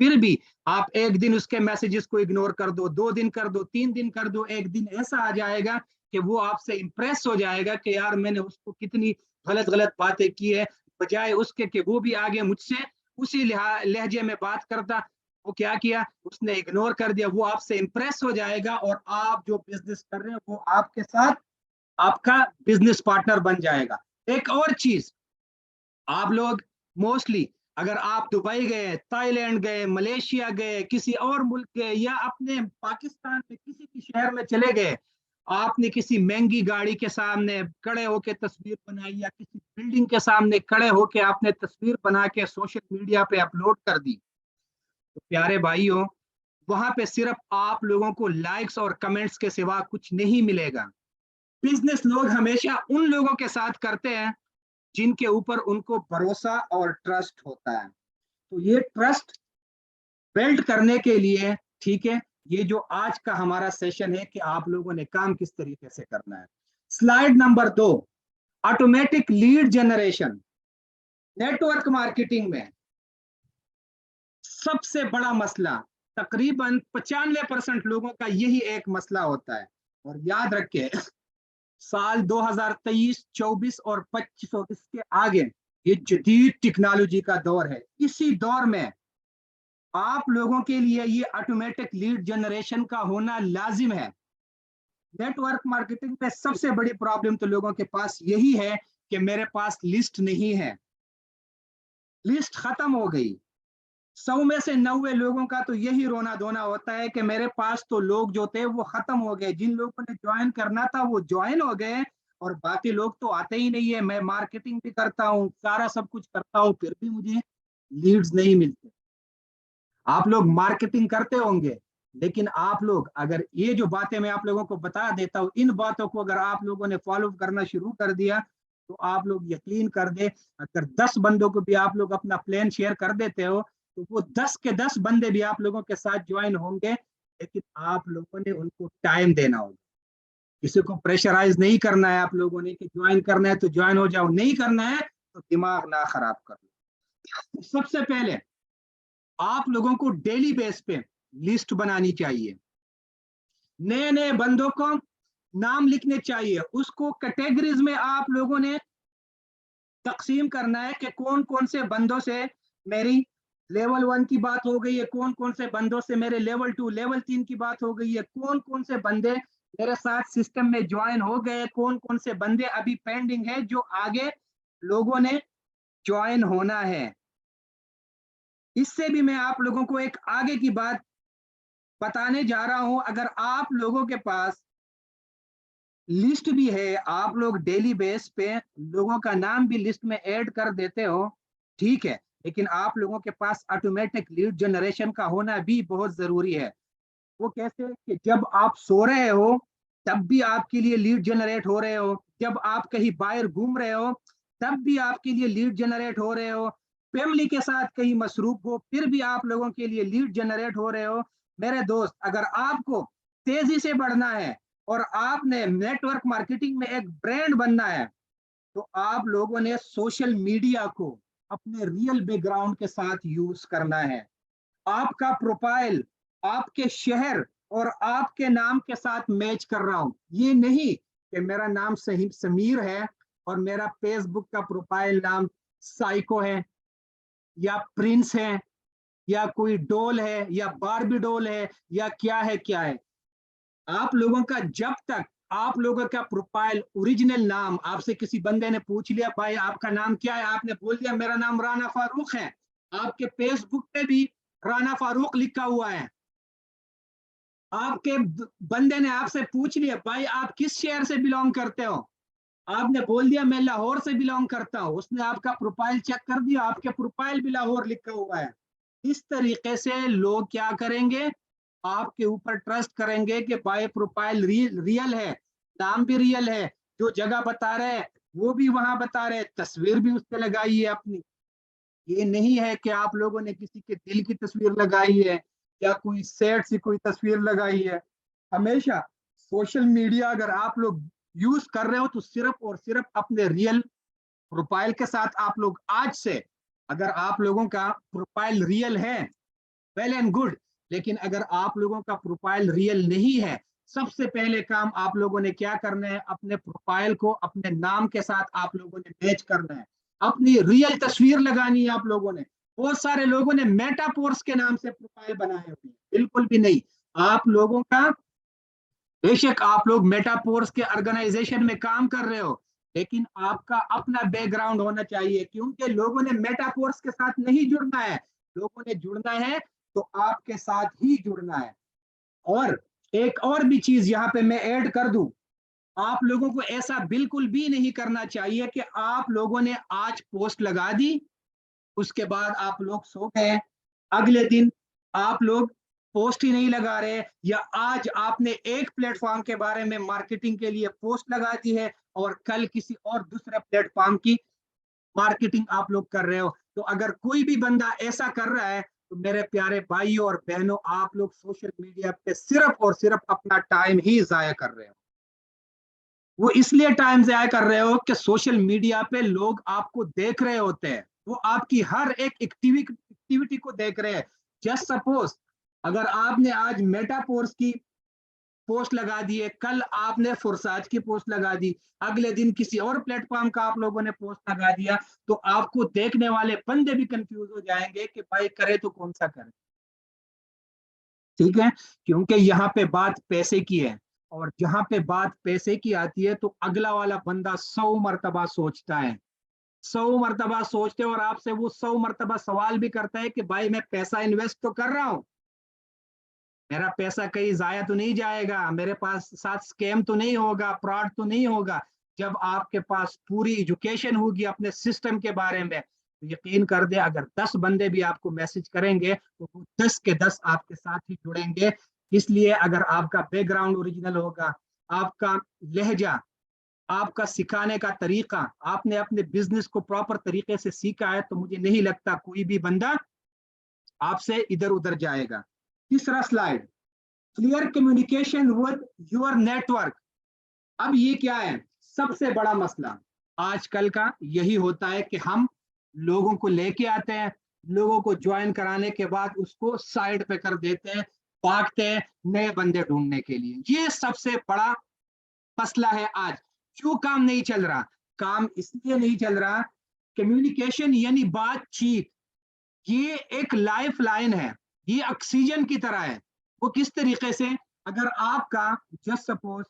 پھر بھی آپ ایک دن اس کے میسیجز کو اگنور کر دو, 2 دن کر دو, 3 دن کر دو, ایک دن ایسا آ جائے گا کہ وہ آپ سے امپریس ہو جائے گا کہ یار میں نے اس کو کتنی غلط غلط باتیں کی ہے, بجائے اس کے کہ وہ بھی آگے مجھ سے اسی لہجے میں بات کرتا, وہ کیا کیا, اس نے اگنور کر دیا. وہ آپ سے امپریس ہو جائے گا اور آپ جو بزنس کر رہے ہیں وہ آپ کے ساتھ آپ کا بزنس پارٹنر بن جائے گا. ایک اور چیز, آپ لوگ موسٹلی اگر آپ دبئی گئے, تائی لینڈ گئے, ملیشیا گئے, کسی اور ملک گئے, یا اپنے پاکستان میں کسی بھی شہر میں چلے گئے, آپ نے کسی مہنگی گاڑی کے سامنے کھڑے ہو کے تصویر بنائی, یا کسی بلڈنگ کے سامنے کھڑے ہو کے آپ نے تصویر بنا کے سوشل میڈیا پہ اپلوڈ کر دی, تو پیارے بھائیوں وہاں پہ صرف آپ لوگوں کو لائکس اور کمنٹس کے سوا کچھ نہیں ملے گا. بزنس لوگ ہمیشہ ان لوگوں کے ساتھ کرتے ہیں جن کے اوپر ان کو بھروسہ اور ٹرسٹ ہوتا ہے. تو یہ ٹرسٹ بلڈ کرنے کے لیے, ٹھیک ہے, یہ جو آج کا ہمارا سیشن ہے کہ آپ لوگوں نے کام کس طریقے سے کرنا ہے. Slide number 2, automatic lead generation. Network marketing میں سب سے بڑا مسئلہ, تقریباً 95% لوگوں کا یہی ایک مسئلہ ہوتا ہے. اور یاد رکھیں سال 2023, 24 اور 25 اور اس کے آگے یہ جدید ٹیکنالوجی کا دور ہے. اسی دور میں آپ لوگوں کے لیے یہ آٹومیٹک لیڈ جنریشن کا ہونا لازم ہے. نیٹ ورک مارکیٹنگ میں سب سے بڑی پرابلم تو لوگوں کے پاس یہی ہے کہ میرے پاس لسٹ نہیں ہے, لسٹ ختم ہو گئی. 100 میں سے 90 لوگوں کا تو یہی رونا دھونا ہوتا ہے کہ میرے پاس تو لوگ جو تھے وہ ختم ہو گئے, جن لوگوں نے جوائن کرنا تھا وہ جوائن ہو گئے اور باقی لوگ تو آتے ہی نہیں ہے. میں مارکیٹنگ بھی کرتا ہوں, سارا سب کچھ کرتا ہوں, پھر بھی مجھے لیڈز نہیں ملتے. آپ لوگ مارکیٹنگ کرتے ہوں گے, لیکن آپ لوگ اگر یہ جو باتیں میں آپ لوگوں کو بتا دیتا ہوں, ان باتوں کو اگر آپ لوگوں نے فالو کرنا شروع کر دیا تو آپ لوگ یقین کر دیں, اگر 10 بندوں کو بھی آپ لوگ اپنا پلان شیئر کر دیتے ہو تو وہ 10 کے 10 بندے بھی آپ لوگوں کے ساتھ جوائن ہوں گے, لیکن آپ لوگوں نے ان کو ٹائم دینا ہوگا. کسی کو پریشرائز نہیں کرنا ہے آپ لوگوں نے کہ جوائن کرنا ہے تو جوائن ہو جاؤ, نہیں کرنا ہے تو دماغ نہ خراب کر لو. سب سے پہلے آپ لوگوں کو ڈیلی بیس پہ لسٹ بنانی چاہیے. نئے نئے بندوں کو नाम लिखने चाहिए, उसको कैटेगरीज में आप लोगों ने तकसीम करना है कि कौन कौन से बंदों से मेरी लेवल 1 की बात हो गई है, कौन कौन से बंदों से मेरे लेवल 2 लेवल 3 की बात हो गई है, कौन कौन से बंदे मेरे साथ सिस्टम में ज्वाइन हो गए, कौन कौन से बंदे अभी पेंडिंग है जो आगे लोगों ने ज्वाइन होना है। इससे भी मैं आप लोगों को एक आगे की बात बताने जा रहा हूं। अगर आप लोगों के पास लिस्ट भी है, आप लोग डेली बेस पे लोगों का नाम भी लिस्ट में ऐड कर देते हो, ठीक है, लेकिन आप लोगों के पास ऑटोमेटिक लीड जनरेशन का होना भी बहुत जरूरी है। वो कैसे कि जब आप सो रहे हो तब भी आपके लिए लीड जनरेट हो रहे हो, जब आप कहीं बाहर घूम रहे हो तब भी आपके लिए लीड जनरेट हो रहे हो, फैमिली के साथ कहीं मसरूफ हो फिर भी आप लोगों के लिए लीड जनरेट हो रहे हो। मेरे दोस्त, अगर आपको तेजी से बढ़ना है और आपने नेटवर्क मार्केटिंग में एक ब्रांड बनना है, तो आप लोगों ने सोशल मीडिया को अपने रियल बैकग्राउंड के साथ यूज करना है। आपका प्रोफाइल आपके शहर और आपके नाम के साथ मैच कर रहा हूं, ये नहीं कि मेरा नाम सही समीर है और मेरा फेसबुक का प्रोफाइल नाम साइको है या प्रिंस है या कोई डोल है या बारबी डोल है या क्या है। आप लोगों का जब तक आप लोगों का प्रोफाइल ओरिजिनल नाम, आपसे किसी बंदे ने पूछ लिया भाई आपका नाम क्या है, आपने बोल दिया मेरा नाम राना फारूक है, आपके फेसबुक पे भी राना फारूक लिखा हुआ है, आपके बंदे ने आपसे पूछ लिया भाई आप किस शहर से बिलोंग करते हो, आपने बोल दिया मैं लाहौर से बिलोंग करता हूँ, उसने आपका प्रोफाइल चेक कर दिया, आपके प्रोफाइल भी लाहौर लिखा हुआ है। इस तरीके से लोग क्या करेंगे, आपके ऊपर ट्रस्ट करेंगे कि भाई प्रोफाइल रियल है, नाम भी रियल है, जो जगह बता रहे हैं वो भी वहां बता रहे हैं, तस्वीर भी उससे लगाई है अपनी। ये नहीं है कि आप लोगों ने किसी के दिल की तस्वीर लगाई है या कोई सैड सी कोई तस्वीर लगाई है। हमेशा सोशल मीडिया अगर आप लोग यूज कर रहे हो तो सिर्फ और सिर्फ अपने रियल प्रोफाइल के साथ आप लोग आज से, अगर आप लोगों का प्रोफाइल रियल है वेल एंड गुड, लेकिन अगर आप लोगों का प्रोफाइल रियल नहीं है, सबसे पहले काम आप लोगों ने क्या करना है, अपने प्रोफाइल को अपने नाम के साथ आप लोगों ने मैच करना है, अपनी रियल तस्वीर लगानी है। आप लोगों ने, बहुत सारे लोगों ने मेटाफोर्स के नाम से प्रोफाइल बनाए हुए हैं, बिल्कुल भी नहीं। आप लोगों का, बेशक आप लोग मेटाफोर्स के ऑर्गेनाइजेशन में काम कर रहे हो, लेकिन आपका अपना बैकग्राउंड होना चाहिए, क्योंकि लोगों ने मेटाफोर्स के साथ नहीं जुड़ना है, लोगों ने जुड़ना है तो आपके साथ ही जुड़ना है। और एक और भी चीज यहाँ पे मैं ऐड कर दूं, आप लोगों को ऐसा बिल्कुल भी नहीं करना चाहिए कि आप लोगों ने आज पोस्ट लगा दी, उसके बाद आप लोग सो गए, अगले दिन आप लोग पोस्ट ही नहीं लगा रहे, या आज आपने एक प्लेटफॉर्म के बारे में मार्केटिंग के लिए पोस्ट लगा दी है और कल किसी और दूसरे प्लेटफॉर्म की मार्केटिंग आप लोग कर रहे हो। तो अगर कोई भी बंदा ऐसा कर रहा है तो मेरे प्यारे भाइयों और बहनों, आप लोग सोशल मीडिया पे सिर्फ और सिर्फ अपना टाइम ही जाया कर रहे हो। वो इसलिए टाइम जाया कर रहे हो कि सोशल मीडिया पे लोग आपको देख रहे होते हैं, वो आपकी हर एक एक्टिविटी को देख रहे हैं। जस्ट सपोज अगर आपने आज मेटापोर्स की पोस्ट लगा दी है, कल आपने फुरसाज की पोस्ट लगा दी, अगले दिन किसी और प्लेटफॉर्म का आप लोगों ने पोस्ट लगा दिया, तो आपको देखने वाले बंदे भी कंफ्यूज हो जाएंगे कि भाई करे तो कौन सा करे। ठीक है, क्योंकि यहाँ पे बात पैसे की है, और जहां पे बात पैसे की आती है तो अगला वाला बंदा 100 मरतबा सोचता है, 100 मरतबा सोचते हैं, और आपसे वो 100 मरतबा सवाल भी करता है कि भाई मैं पैसा इन्वेस्ट तो कर रहा हूँ, मेरा पैसा कहीं जाया तो नहीं जाएगा, मेरे पास साथ स्कैम तो नहीं होगा, फ्रॉड तो नहीं होगा। जब आपके पास पूरी एजुकेशन होगी अपने सिस्टम के बारे में, तो यकीन कर दे अगर 10 बंदे भी आपको मैसेज करेंगे तो वो 10 के 10 आपके साथ ही जुड़ेंगे। इसलिए अगर आपका बैकग्राउंड ओरिजिनल होगा, आपका लहजा, आपका सिखाने का तरीका, आपने अपने बिजनेस को प्रॉपर तरीके से सीखा है, तो मुझे नहीं लगता कोई भी बंदा आपसे इधर उधर जाएगा। तीसरा slide, clear communication with your network. अब ये क्या है, सबसे बड़ा मसला आजकल का यही होता है कि हम लोगों को लेके आते हैं, लोगों को ज्वाइन कराने के बाद उसको साइड पे कर देते हैं, भागते हैं नए बंदे ढूंढने के लिए। ये सबसे बड़ा मसला है आज। क्यों काम नहीं चल रहा? काम इसलिए नहीं चल रहा, कम्युनिकेशन यानी बातचीत ये एक लाइफ लाइन है, ये ऑक्सीजन की तरह है। वो किस तरीके से? अगर आपका जस्ट सपोज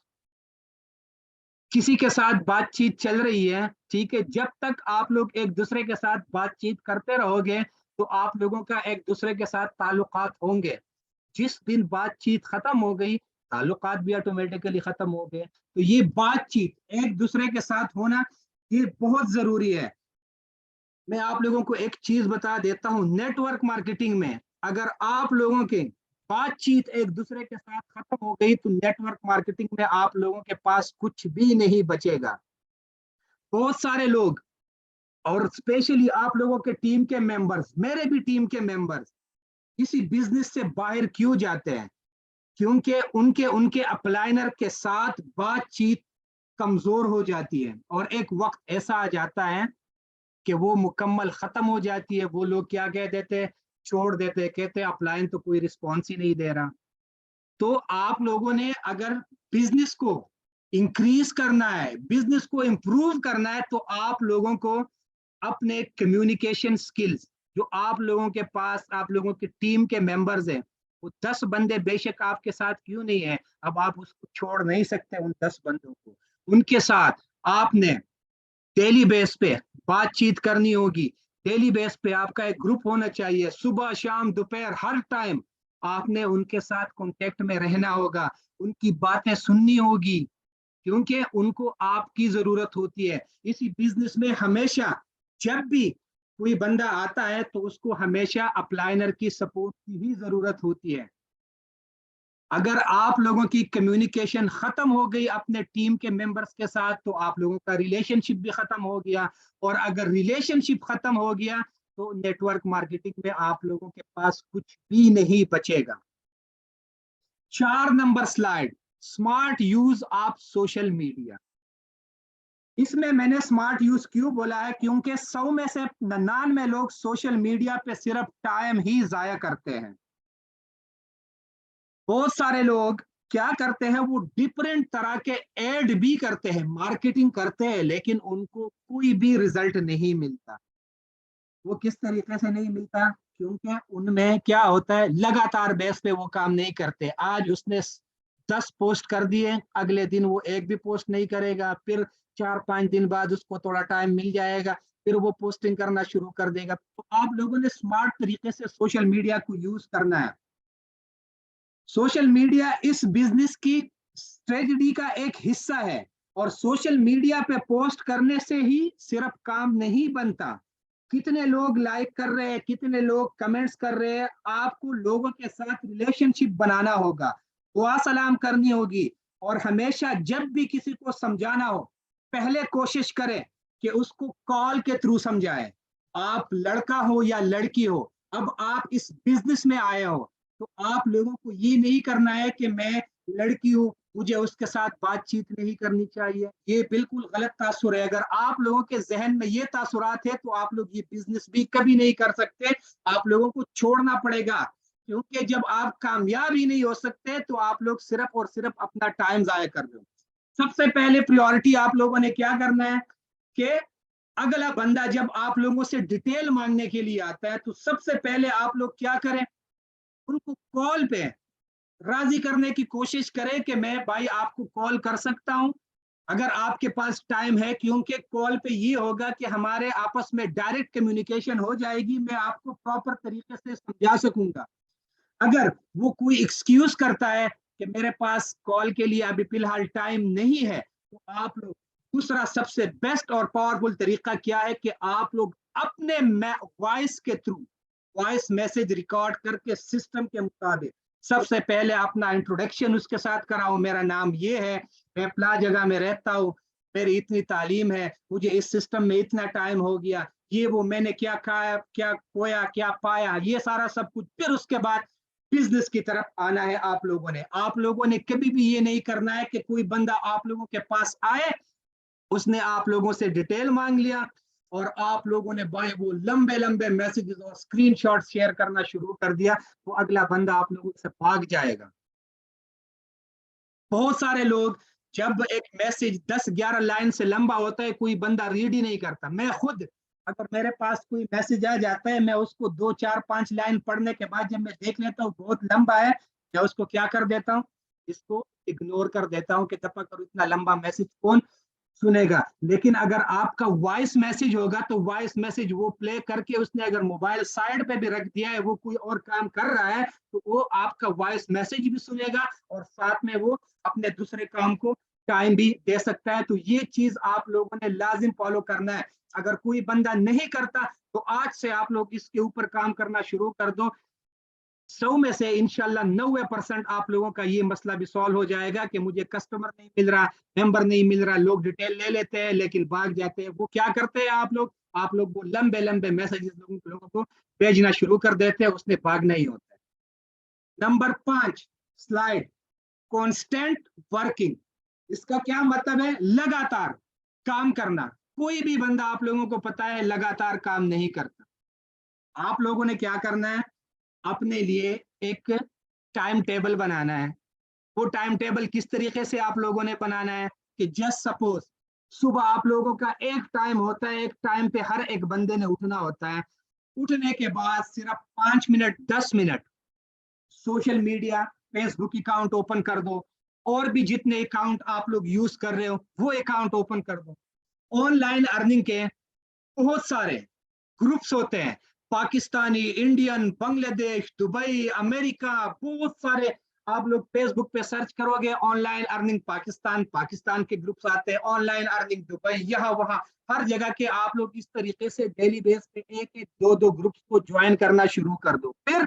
किसी के साथ बातचीत चल रही है, ठीक है, जब तक आप लोग एक दूसरे के साथ बातचीत करते रहोगे तो आप लोगों का एक दूसरे के साथ ताल्लुकात होंगे। जिस दिन बातचीत खत्म हो गई, ताल्लुकात भी ऑटोमेटिकली खत्म हो गए। तो ये बातचीत एक दूसरे के साथ होना ये बहुत जरूरी है। मैं आप लोगों को एक चीज बता देता हूं, नेटवर्क मार्केटिंग में अगर आप लोगों के बातचीत एक दूसरे के साथ खत्म हो गई तो नेटवर्क मार्केटिंग में आप लोगों के पास कुछ भी नहीं बचेगा। बहुत सारे लोग और स्पेशली आप लोगों के टीम के मेंबर्स, मेरे भी टीम के मेंबर्स किसी बिजनेस से बाहर क्यों जाते हैं? क्योंकि उनके उनके अपलाइनर के साथ बातचीत कमजोर हो जाती है और एक वक्त ऐसा आ जाता है कि वो मुकम्मल खत्म हो जाती है। वो लोग क्या कह देते, छोड़ देते, कहते अपलाइन तो कोई रिस्पॉन्स ही नहीं दे रहा। तो आप लोगों ने अगर बिजनेस को इंक्रीज करना है, बिजनेस को इंप्रूव करना है, तो आप लोगों को अपने कम्युनिकेशन स्किल्स जो आप लोगों के पास, आप लोगों की टीम के मेंबर्स हैं, वो 10 बंदे बेशक आपके साथ क्यों नहीं है, अब आप उसको छोड़ नहीं सकते उन 10 बंदों को। उनके साथ आपने डेली बेस पे बातचीत करनी होगी। डेली बेस पे आपका एक ग्रुप होना चाहिए, सुबह शाम दोपहर हर टाइम आपने उनके साथ कांटेक्ट में रहना होगा, उनकी बातें सुननी होगी, क्योंकि उनको आपकी जरूरत होती है। इसी बिजनेस में हमेशा जब भी कोई बंदा आता है तो उसको हमेशा अपलाइनर की सपोर्ट की ही जरूरत होती है। अगर आप लोगों की कम्युनिकेशन खत्म हो गई अपने टीम के मेंबर्स के साथ तो आप लोगों का रिलेशनशिप भी खत्म हो गया, और अगर रिलेशनशिप खत्म हो गया तो नेटवर्क मार्केटिंग में आप लोगों के पास कुछ भी नहीं बचेगा। 4 number slide, smart use of social media. इसमें मैंने स्मार्ट यूज क्यों बोला है, क्योंकि 100 में से 99 लोग सोशल मीडिया पे सिर्फ टाइम ही जाया करते हैं। बहुत सारे लोग क्या करते हैं, वो डिफरेंट तरह के एड भी करते हैं, मार्केटिंग करते हैं, लेकिन उनको कोई भी रिजल्ट नहीं मिलता। वो किस तरीके से नहीं मिलता? क्योंकि उनमें क्या होता है, लगातार बेस पे वो काम नहीं करते। आज उसने 10 पोस्ट कर दिए, अगले दिन वो एक भी पोस्ट नहीं करेगा, फिर 4-5 दिन बाद उसको थोड़ा टाइम मिल जाएगा, फिर वो पोस्टिंग करना शुरू कर देगा। तो आप लोगों ने स्मार्ट तरीके से सोशल मीडिया को यूज करना है। सोशल मीडिया इस बिजनेस की स्ट्रेटजी का एक हिस्सा है, और सोशल मीडिया पे पोस्ट करने से ही सिर्फ काम नहीं बनता। कितने लोग लाइक कर रहे हैं, कितने लोग कमेंट्स कर रहे हैं, आपको लोगों के साथ रिलेशनशिप बनाना होगा, दुआ सलाम करनी होगी, और हमेशा जब भी किसी को समझाना हो पहले कोशिश करें कि उसको कॉल के थ्रू समझाएं। आप लड़का हो या लड़की हो, अब आप इस बिजनेस में आए हो, तो आप लोगों को ये नहीं करना है कि मैं लड़की हूँ मुझे उसके साथ बातचीत नहीं करनी चाहिए। ये बिल्कुल गलत तासुर है। अगर आप लोगों के जहन में ये तासुरात है तो आप लोग ये बिजनेस भी कभी नहीं कर सकते, आप लोगों को छोड़ना पड़ेगा। क्योंकि जब आप कामयाब ही नहीं हो सकते तो आप लोग सिर्फ और सिर्फ अपना टाइम जाया कर रहे हो। सबसे पहले प्रायोरिटी आप लोगों ने क्या करना है कि अगला बंदा जब आप लोगों से डिटेल मांगने के लिए आता है तो सबसे पहले आप लोग क्या करें, उनको कॉल पे राजी करने की कोशिश करें कि मैं भाई आपको कॉल कर सकता हूं अगर आपके पास टाइम है, क्योंकि कॉल पे ये होगा कि हमारे आपस में डायरेक्ट कम्युनिकेशन हो जाएगी, मैं आपको प्रॉपर तरीके से समझा सकूंगा। अगर वो कोई एक्सक्यूज करता है कि मेरे पास कॉल के लिए अभी फिलहाल टाइम नहीं है, तो आप लोग दूसरा सबसे बेस्ट और पावरफुल तरीका क्या है कि आप लोग अपने वॉइस के थ्रू वॉइस मैसेज रिकॉर्ड करके सिस्टम के मुताबिक सबसे पहले अपना इंट्रोडक्शन उसके साथ कराओ। मेरा नाम ये है, मैं प्ला जगह में रहता हूँ, मेरी इतनी तालीम है, मुझे इस सिस्टम में इतना टाइम हो गया, ये वो मैंने क्या खाया, क्या खोया, क्या पाया, ये सारा सब कुछ। फिर उसके बाद बिजनेस की तरफ आना है। आप लोगों ने कभी भी ये नहीं करना है कि कोई बंदा आप लोगों के पास आए, उसने आप लोगों से डिटेल मांग लिया और आप लोगों ने भाई वो लंबे लंबे मैसेजेस और स्क्रीनशॉट शेयर करना शुरू कर दिया, तो अगला बंदा आप लोगों से भाग जाएगा। बहुत सारे लोग जब एक मैसेज 10-11 लाइन से लंबा होता है कोई बंदा रीड ही नहीं करता। मैं खुद, अगर मेरे पास कोई मैसेज आ जाता है, मैं उसको 2 4 5 लाइन पढ़ने के बाद जब मैं देख लेता हूँ बहुत लंबा है, मैं उसको क्या कर देता हूँ, इसको इग्नोर कर देता हूँ कि तब तक इतना लंबा मैसेज कौन सुनेगा। लेकिन अगर आपका वॉइस मैसेज होगा तो वॉइस मैसेज वो प्ले करके, उसने अगर मोबाइल साइड पे भी रख दिया है, वो कोई और काम कर रहा है, तो वो आपका वॉइस मैसेज भी सुनेगा और साथ में वो अपने दूसरे काम को टाइम भी दे सकता है। तो ये चीज आप लोगों ने लाजिम फॉलो करना है। अगर कोई बंदा नहीं करता तो आज से आप लोग इसके ऊपर काम करना शुरू कर दो। 100 में से इंशाल्लाह 90% आप लोगों का ये मसला भी सॉल्व हो जाएगा कि मुझे कस्टमर नहीं मिल रहा, मेंबर नहीं मिल रहा, लोग डिटेल ले लेते हैं लेकिन भाग जाते हैं। वो क्या करते हैं आप लोग वो लंबे लंबे मैसेजेस लोगों को भेजना शुरू कर देते हैं, उसने भागना ही होता है। Number 5 slide, constant working. इसका क्या मतलब है? लगातार काम करना। कोई भी बंदा आप लोगों को पता है लगातार काम नहीं करता। आप लोगों ने क्या करना है, अपने लिए एक टाइम टेबल बनाना है। वो टाइम टेबल किस तरीके से आप लोगों ने बनाना है कि जस्ट सपोज सुबह आप लोगों का एक टाइम होता है, एक टाइम पे हर एक बंदे ने उठना होता है। उठने के बाद सिर्फ 5 minute 10 minute social media, Facebook account open कर दो, और भी जितने अकाउंट आप लोग यूज कर रहे हो वो अकाउंट ओपन कर दो। ऑनलाइन अर्निंग के बहुत सारे ग्रुप्स होते हैं, Pakistani, Indian, Bangladesh, Dubai, America, बहुत सारे। आप लोग फेसबुक पे सर्च करोगे ऑनलाइन अर्निंग पाकिस्तान, पाकिस्तान के ग्रुप्स आते हैं, ऑनलाइन अर्निंग दुबई, यहाँ वहाँ हर जगह के। आप लोग इस तरीके से डेली बेस पे एक एक दो दो ग्रुप्स को ज्वाइन करना शुरू कर दो। फिर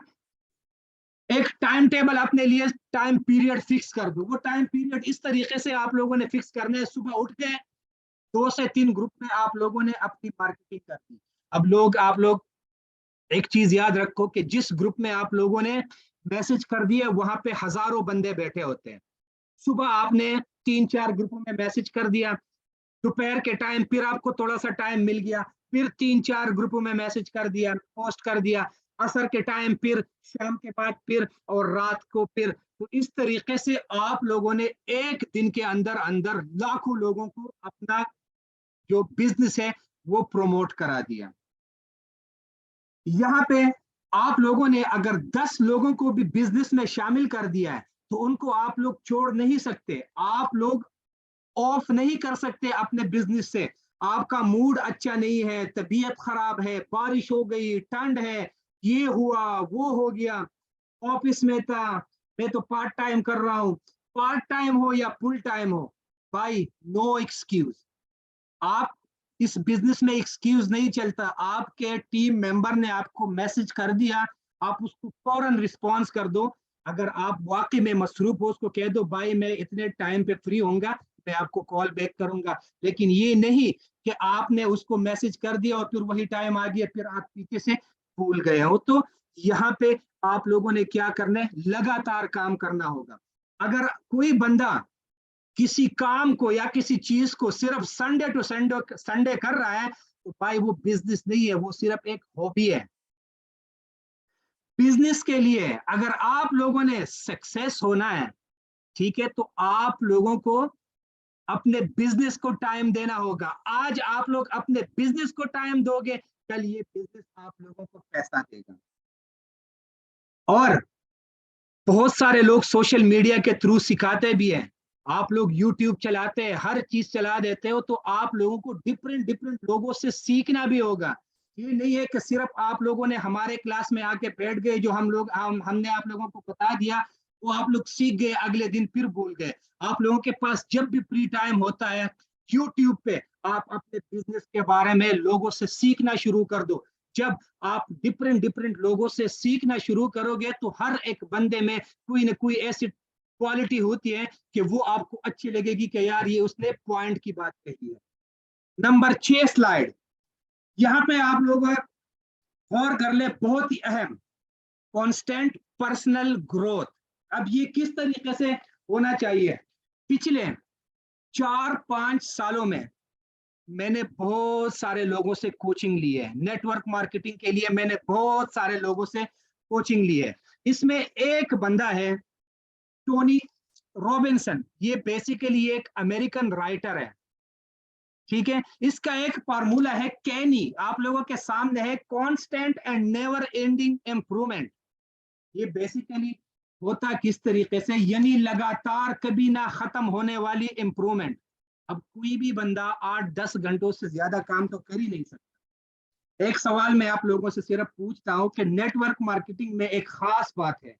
एक टाइम टेबल अपने लिए टाइम पीरियड फिक्स कर दो। वो टाइम पीरियड इस तरीके से आप लोगों ने फिक्स करने है, सुबह उठ के 2 से 3 ग्रुप में आप लोगों ने अपनी मार्केटिंग करनी। अब आप लोग एक चीज याद रखो कि जिस ग्रुप में आप लोगों ने मैसेज कर दिए वहां पे हजारों बंदे बैठे होते हैं। सुबह आपने 3-4 ग्रुपों में मैसेज कर दिया, दोपहर के टाइम फिर आपको थोड़ा सा टाइम मिल गया, फिर 3-4 ग्रुपों में मैसेज कर दिया, पोस्ट कर दिया, असर के टाइम फिर, शाम के बाद फिर, और रात को फिर। तो इस तरीके से आप लोगों ने एक दिन के अंदर अंदर लाखों लोगों को अपना जो बिजनेस है वो प्रमोट करा दिया। यहाँ पे आप लोगों ने अगर 10 लोगों को भी बिजनेस में शामिल कर दिया है तो उनको आप लोग छोड़ नहीं सकते, आप लोग ऑफ नहीं कर सकते अपने बिजनेस से। आपका मूड अच्छा नहीं है, तबीयत खराब है, बारिश हो गई, ठंड है, ये हुआ वो हो गया, ऑफिस में था, मैं तो पार्ट टाइम कर रहा हूं, पार्ट टाइम हो या फुल टाइम हो, भाई नो एक्सक्यूज। आप इस बिजनेस में एक्सक्यूज नहीं चलता। आपके टीम मेंबर ने आपको मैसेज कर दिया, आप उसको फौरन रिस्पॉन्स कर दो। अगर आप वाकई में मसरूफ हो, उसको कह दो भाई मैं इतने टाइम पे फ्री होऊंगा, मैं आपको कॉल बैक करूंगा। लेकिन ये नहीं कि आपने उसको मैसेज कर दिया और फिर वही टाइम आ गया, फिर आप पीछे से भूल गए हो। तो यहाँ पे आप लोगों ने क्या करना है, लगातार काम करना होगा। अगर कोई बंदा किसी काम को या किसी चीज को सिर्फ संडे टू संडे कर रहा है तो भाई वो बिजनेस नहीं है, वो सिर्फ एक हॉबी है। बिजनेस के लिए अगर आप लोगों ने सक्सेस होना है, ठीक है, तो आप लोगों को अपने बिजनेस को टाइम देना होगा। आज आप लोग अपने बिजनेस को टाइम दोगे, कल ये बिजनेस आप लोगों को पैसा देगा। और बहुत सारे लोग सोशल मीडिया के थ्रू सिखाते भी हैं। आप लोग यूट्यूब चलाते हैं, हर चीज चला देते हो, तो आप लोगों को डिफरेंट डिफरेंट लोगों से सीखना भी होगा। ये नहीं है कि सिर्फ आप लोगों ने हमारे क्लास में आके बैठ गए, जो हमने आप लोगों को बता दिया वो आप लोग सीख गए, अगले दिन फिर भूल गए। आप लोगों के पास जब भी फ्री टाइम होता है, यूट्यूब पे आप अपने बिजनेस के बारे में लोगों से सीखना शुरू कर दो। जब आप डिफरेंट डिफरेंट लोगों से सीखना शुरू करोगे तो हर एक बंदे में कोई ना कोई ऐसी क्वालिटी होती है कि वो आपको अच्छी लगेगी कि यार ये उसने पॉइंट की बात कही है। नंबर 6 स्लाइड, यहाँ पे आप लोग गौर कर ले, बहुत ही अहम, कांस्टेंट पर्सनल ग्रोथ। अब ये किस तरीके से होना चाहिए? पिछले 4-5 सालों में मैंने बहुत सारे लोगों से कोचिंग ली है, नेटवर्क मार्केटिंग के लिए मैंने बहुत सारे लोगों से कोचिंग ली है। इसमें एक बंदा है टोनी रॉबिन्सन, ये बेसिकली एक अमेरिकन राइटर है, ठीक है। इसका एक फार्मूला है कैनी, आप लोगों के सामने है, constant and never ending improvement. ये बेसिकली होता किस तरीके से, यानी लगातार कभी ना खत्म होने वाली इंप्रूवमेंट। अब कोई भी बंदा 8-10 घंटों से ज्यादा काम तो कर ही नहीं सकता। एक सवाल मैं आप लोगों से सिर्फ पूछता हूं कि नेटवर्क मार्केटिंग में एक खास बात है,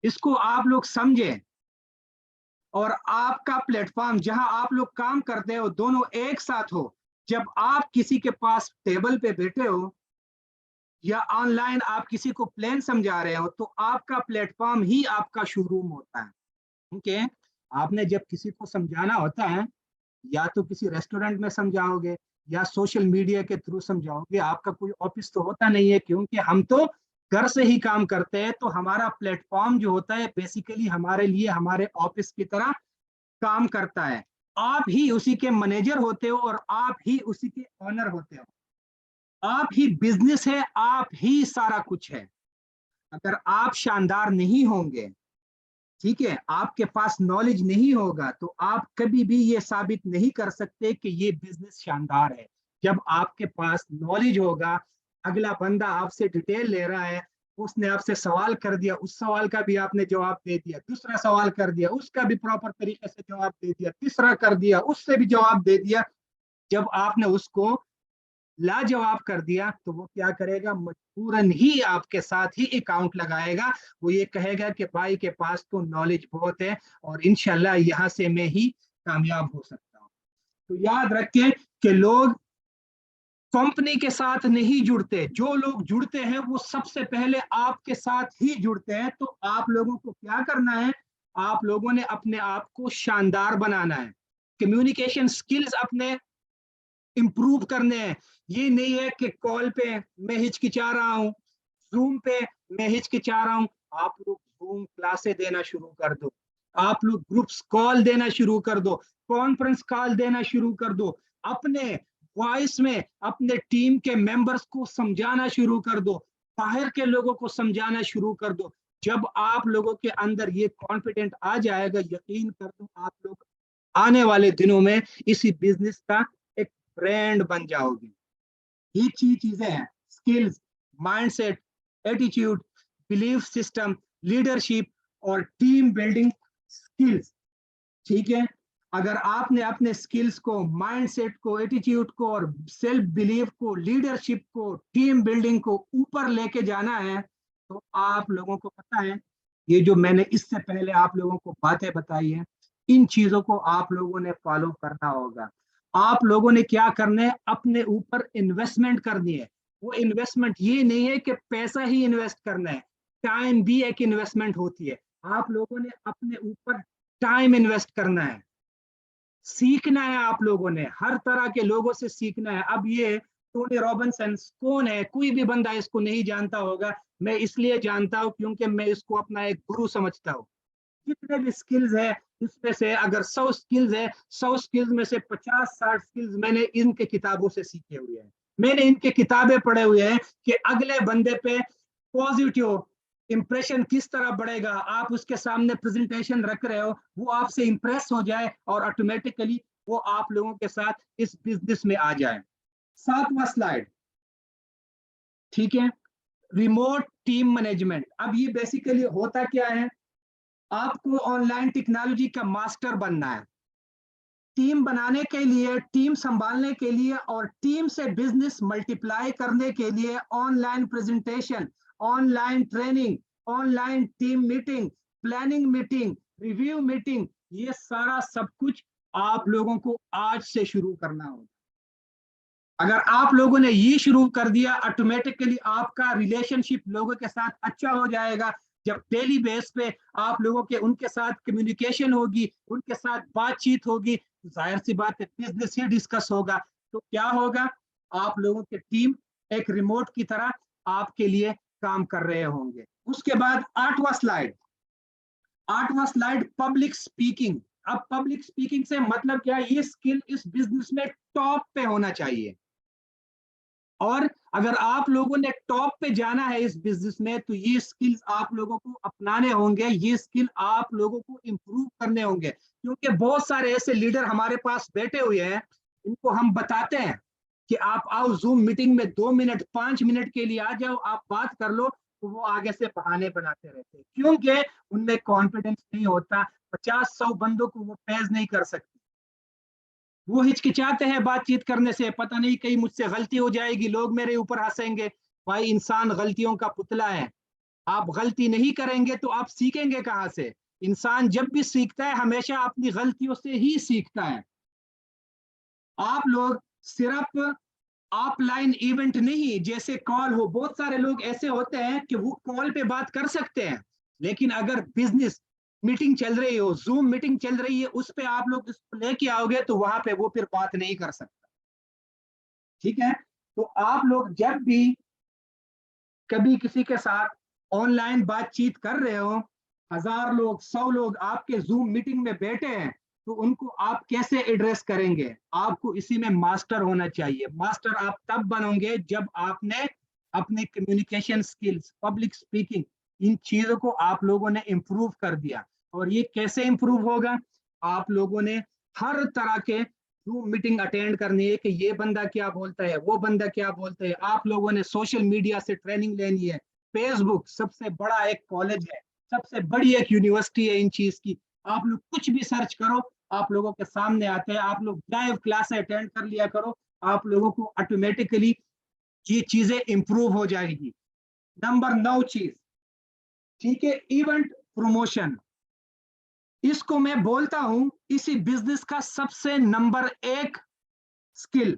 इसको आप लोग समझें, और आपका प्लेटफॉर्म जहां आप लोग काम करते हो दोनों एक साथ हो। जब आप किसी के पास टेबल पे बैठे हो या ऑनलाइन आप किसी को प्लान समझा रहे हो, तो आपका प्लेटफॉर्म ही आपका शोरूम होता है। क्योंकि आपने जब किसी को समझाना होता है, या तो किसी रेस्टोरेंट में समझाओगे या सोशल मीडिया के थ्रू समझाओगे, आपका कोई ऑफिस तो होता नहीं है, क्योंकि हम तो घर से ही काम करते हैं। तो हमारा प्लेटफॉर्म जो होता है बेसिकली हमारे लिए हमारे ऑफिस की तरह काम करता है। आप ही उसी के मैनेजर होते हो और आप ही उसी के ओनर होते हो। आप ही बिजनेस है, आप ही सारा कुछ है। अगर आप शानदार नहीं होंगे, ठीक है, आपके पास नॉलेज नहीं होगा, तो आप कभी भी ये साबित नहीं कर सकते कि ये बिजनेस शानदार है। जब आपके पास नॉलेज होगा, अगला बंदा आपसे डिटेल ले रहा है, उसने आपसे सवाल कर दिया, उस सवाल का भी आपने जवाब दे दिया, दूसरा सवाल कर दिया, उसका भी प्रॉपर तरीके से जवाब दे दिया, तीसरा कर दिया, उससे भी जवाब दे दिया। जब आपने उसको लाजवाब कर दिया, तो वो क्या करेगा, मजबूरन ही आपके साथ ही अकाउंट लगाएगा। वो ये कहेगा कि भाई के पास तो नॉलेज बहुत है और इंशाल्लाह यहाँ से मैं ही कामयाब हो सकता हूँ। तो याद रखें कि लोग कंपनी के साथ नहीं जुड़ते, जो लोग जुड़ते हैं वो सबसे पहले आपके साथ ही जुड़ते हैं। तो आप लोगों को क्या करना है, आप लोगों ने अपने आप को शानदार बनाना है, कम्युनिकेशन स्किल्स अपने इंप्रूव करने हैं। ये नहीं है कि कॉल पे मैं हिचकिचा रहा हूँ, जूम पे मैं हिचकिचा रहा हूँ। आप लोग जूम क्लासे देना शुरू कर दो, आप लोग ग्रुप्स कॉल देना शुरू कर दो, कॉन्फ्रेंस कॉल देना शुरू कर दो, अपने वॉइस में अपने टीम के मेंबर्स को समझाना शुरू कर दो, बाहर के लोगों को समझाना शुरू कर दो। जब आप लोगों के अंदर ये कॉन्फिडेंट आ जाएगा, यकीन कर दो आप लोग आने वाले दिनों में इसी बिजनेस का एक ब्रांड बन जाओगे। ये चीजें हैं, skills, mindset, attitude, belief system, leadership और टीम बिल्डिंग स्किल्स, ठीक है। अगर आपने अपने स्किल्स को, माइंडसेट को, एटीट्यूड को और सेल्फ बिलीफ को, लीडरशिप को, टीम बिल्डिंग को ऊपर लेके जाना है, तो आप लोगों को पता है, ये जो मैंने इससे पहले आप लोगों को बातें बताई है, इन चीजों को आप लोगों ने फॉलो करना होगा। आप लोगों ने क्या करना है, अपने ऊपर इन्वेस्टमेंट करनी है। वो इन्वेस्टमेंट ये नहीं है कि पैसा ही इन्वेस्ट करना है, टाइम भी एक इन्वेस्टमेंट होती है। आप लोगों ने अपने ऊपर टाइम इन्वेस्ट करना है, सीखना है, आप लोगों ने हर तरह के लोगों से सीखना है। अब ये टोनी रॉबिन्सन कौन है, कोई भी बंदा इसको नहीं जानता होगा, मैं इसलिए जानता हूं क्योंकि मैं इसको अपना एक गुरु समझता हूँ। जितने भी स्किल्स है, इसमें से अगर 100 स्किल्स है, 100 स्किल्स में से 50-60 स्किल्स मैंने इनके किताबों से सीखे हुए हैं। मैंने इनके किताबें पढ़े हुए हैं कि अगले बंदे पे पॉजिटिव इंप्रेशन किस तरह बढ़ेगा। आप उसके सामने प्रेजेंटेशन रख रहे हो, वो आपसे इंप्रेस हो जाए और ऑटोमेटिकली वो आप लोगों के साथ इस बिजनेस में आ जाए। 7वां स्लाइड, ठीक है, रिमोट टीम मैनेजमेंट। अब ये बेसिकली होता क्या है, आपको ऑनलाइन टेक्नोलॉजी का मास्टर बनना है, टीम बनाने के लिए, टीम संभालने के लिए और टीम से बिजनेस मल्टीप्लाई करने के लिए online presentation, online training, online team meeting, planning meeting, review meeting, ये सारा सब कुछ आप लोगों को आज से शुरू करना होगा। अगर आप लोगों ने ये शुरू कर दिया, ऑटोमेटिकली आपका रिलेशनशिप लोगों के साथ अच्छा हो जाएगा। जब डेली बेस पे आप लोगों के उनके साथ कम्युनिकेशन होगी, उनके साथ बातचीत होगी, तो जाहिर सी बात है बिजनेस ही डिस्कस होगा। तो क्या होगा, आप लोगों की टीम एक रिमोट की तरह आपके लिए काम कर रहे होंगे। उसके बाद 8वां स्लाइड पब्लिक स्पीकिंग। अब पब्लिक स्पीकिंग से मतलब क्या है, ये स्किल इस बिजनेस में टॉप पे होना चाहिए। اور اگر آپ لوگوں نے ٹاپ پہ جانا ہے اس بزنس میں تو یہ سکلز آپ لوگوں کو اپنانے ہوں گے, یہ سکل آپ لوگوں کو امپروو کرنے ہوں گے, کیونکہ بہت سارے ایسے لیڈر ہمارے پاس بیٹھے ہوئے ہیں, ان کو ہم بتاتے ہیں کہ آپ آؤ زوم میٹنگ میں 2 منٹ 5 منٹ کے لیے آ جاؤ, آپ بات کر لو, تو وہ آگے سے بہانے بناتے رہتے ہیں, کیونکہ ان میں کانفیڈنس نہیں ہوتا, 50-100 بندوں کو وہ فیض نہیں کر سکتے, وہ ہچکچاتے ہیں بات چیت کرنے سے, پتہ نہیں کہیں مجھ سے غلطی ہو جائے گی, لوگ میرے اوپر ہنسیں گے. بھائی انسان غلطیوں کا پتلا ہے, آپ غلطی نہیں کریں گے تو آپ سیکھیں گے کہاں سے؟ انسان جب بھی سیکھتا ہے ہمیشہ اپنی غلطیوں سے ہی سیکھتا ہے. آپ لوگ صرف آف لائن ایونٹ نہیں, جیسے کال ہو, بہت سارے لوگ ایسے ہوتے ہیں کہ وہ کال پہ بات کر سکتے ہیں, لیکن اگر بزنس میٹنگ چل رہی ہو, زوم میٹنگ چل رہی ہے, اس پہ آپ لوگ اس کو لے کے آؤ گے تو وہاں پہ وہ پھر بات نہیں کر سکتا. ٹھیک ہے, تو آپ لوگ جب بھی کبھی کسی کے ساتھ آن لائن بات چیت کر رہے ہو, 1000 لوگ 100 لوگ آپ کے زوم میٹنگ میں بیٹھے ہیں, تو ان کو آپ کیسے ایڈریس کریں گے؟ آپ کو اسی میں ماسٹر ہونا چاہیے. ماسٹر آپ تب بنو گے جب آپ نے اپنے کمیونیکیشن سکلز, پبلک سپیکنگ, ان چیزوں کو آپ لوگوں نے امپروو کر دیا. اور یہ کیسے امپروو ہوگا؟ آپ لوگوں نے ہر طرح کے زوم میٹنگ اٹینڈ کرنی ہے کہ یہ بندہ کیا بولتا ہے, وہ بندہ کیا بولتا ہے. آپ لوگوں نے سوشل میڈیا سے ٹریننگ لینی ہے. فیس بک سب سے بڑا ایک کالج ہے, سب سے بڑی ایک یونیورسٹی ہے ان چیز کی. آپ لوگ کچھ بھی سرچ کرو, آپ لوگوں کے سامنے آتے ہیں. آپ لوگ لائیو کلاس اٹینڈ کر لیا کرو, آپ لوگوں کو آٹومیٹکلی یہ چیزیں امپروو ہو جائے گی. نمبر 9 چیز, ٹھیک ہے, ایونٹ پروموشن. اس کو میں بولتا ہوں اسی بزنس کا سب سے نمبر 1 سکل.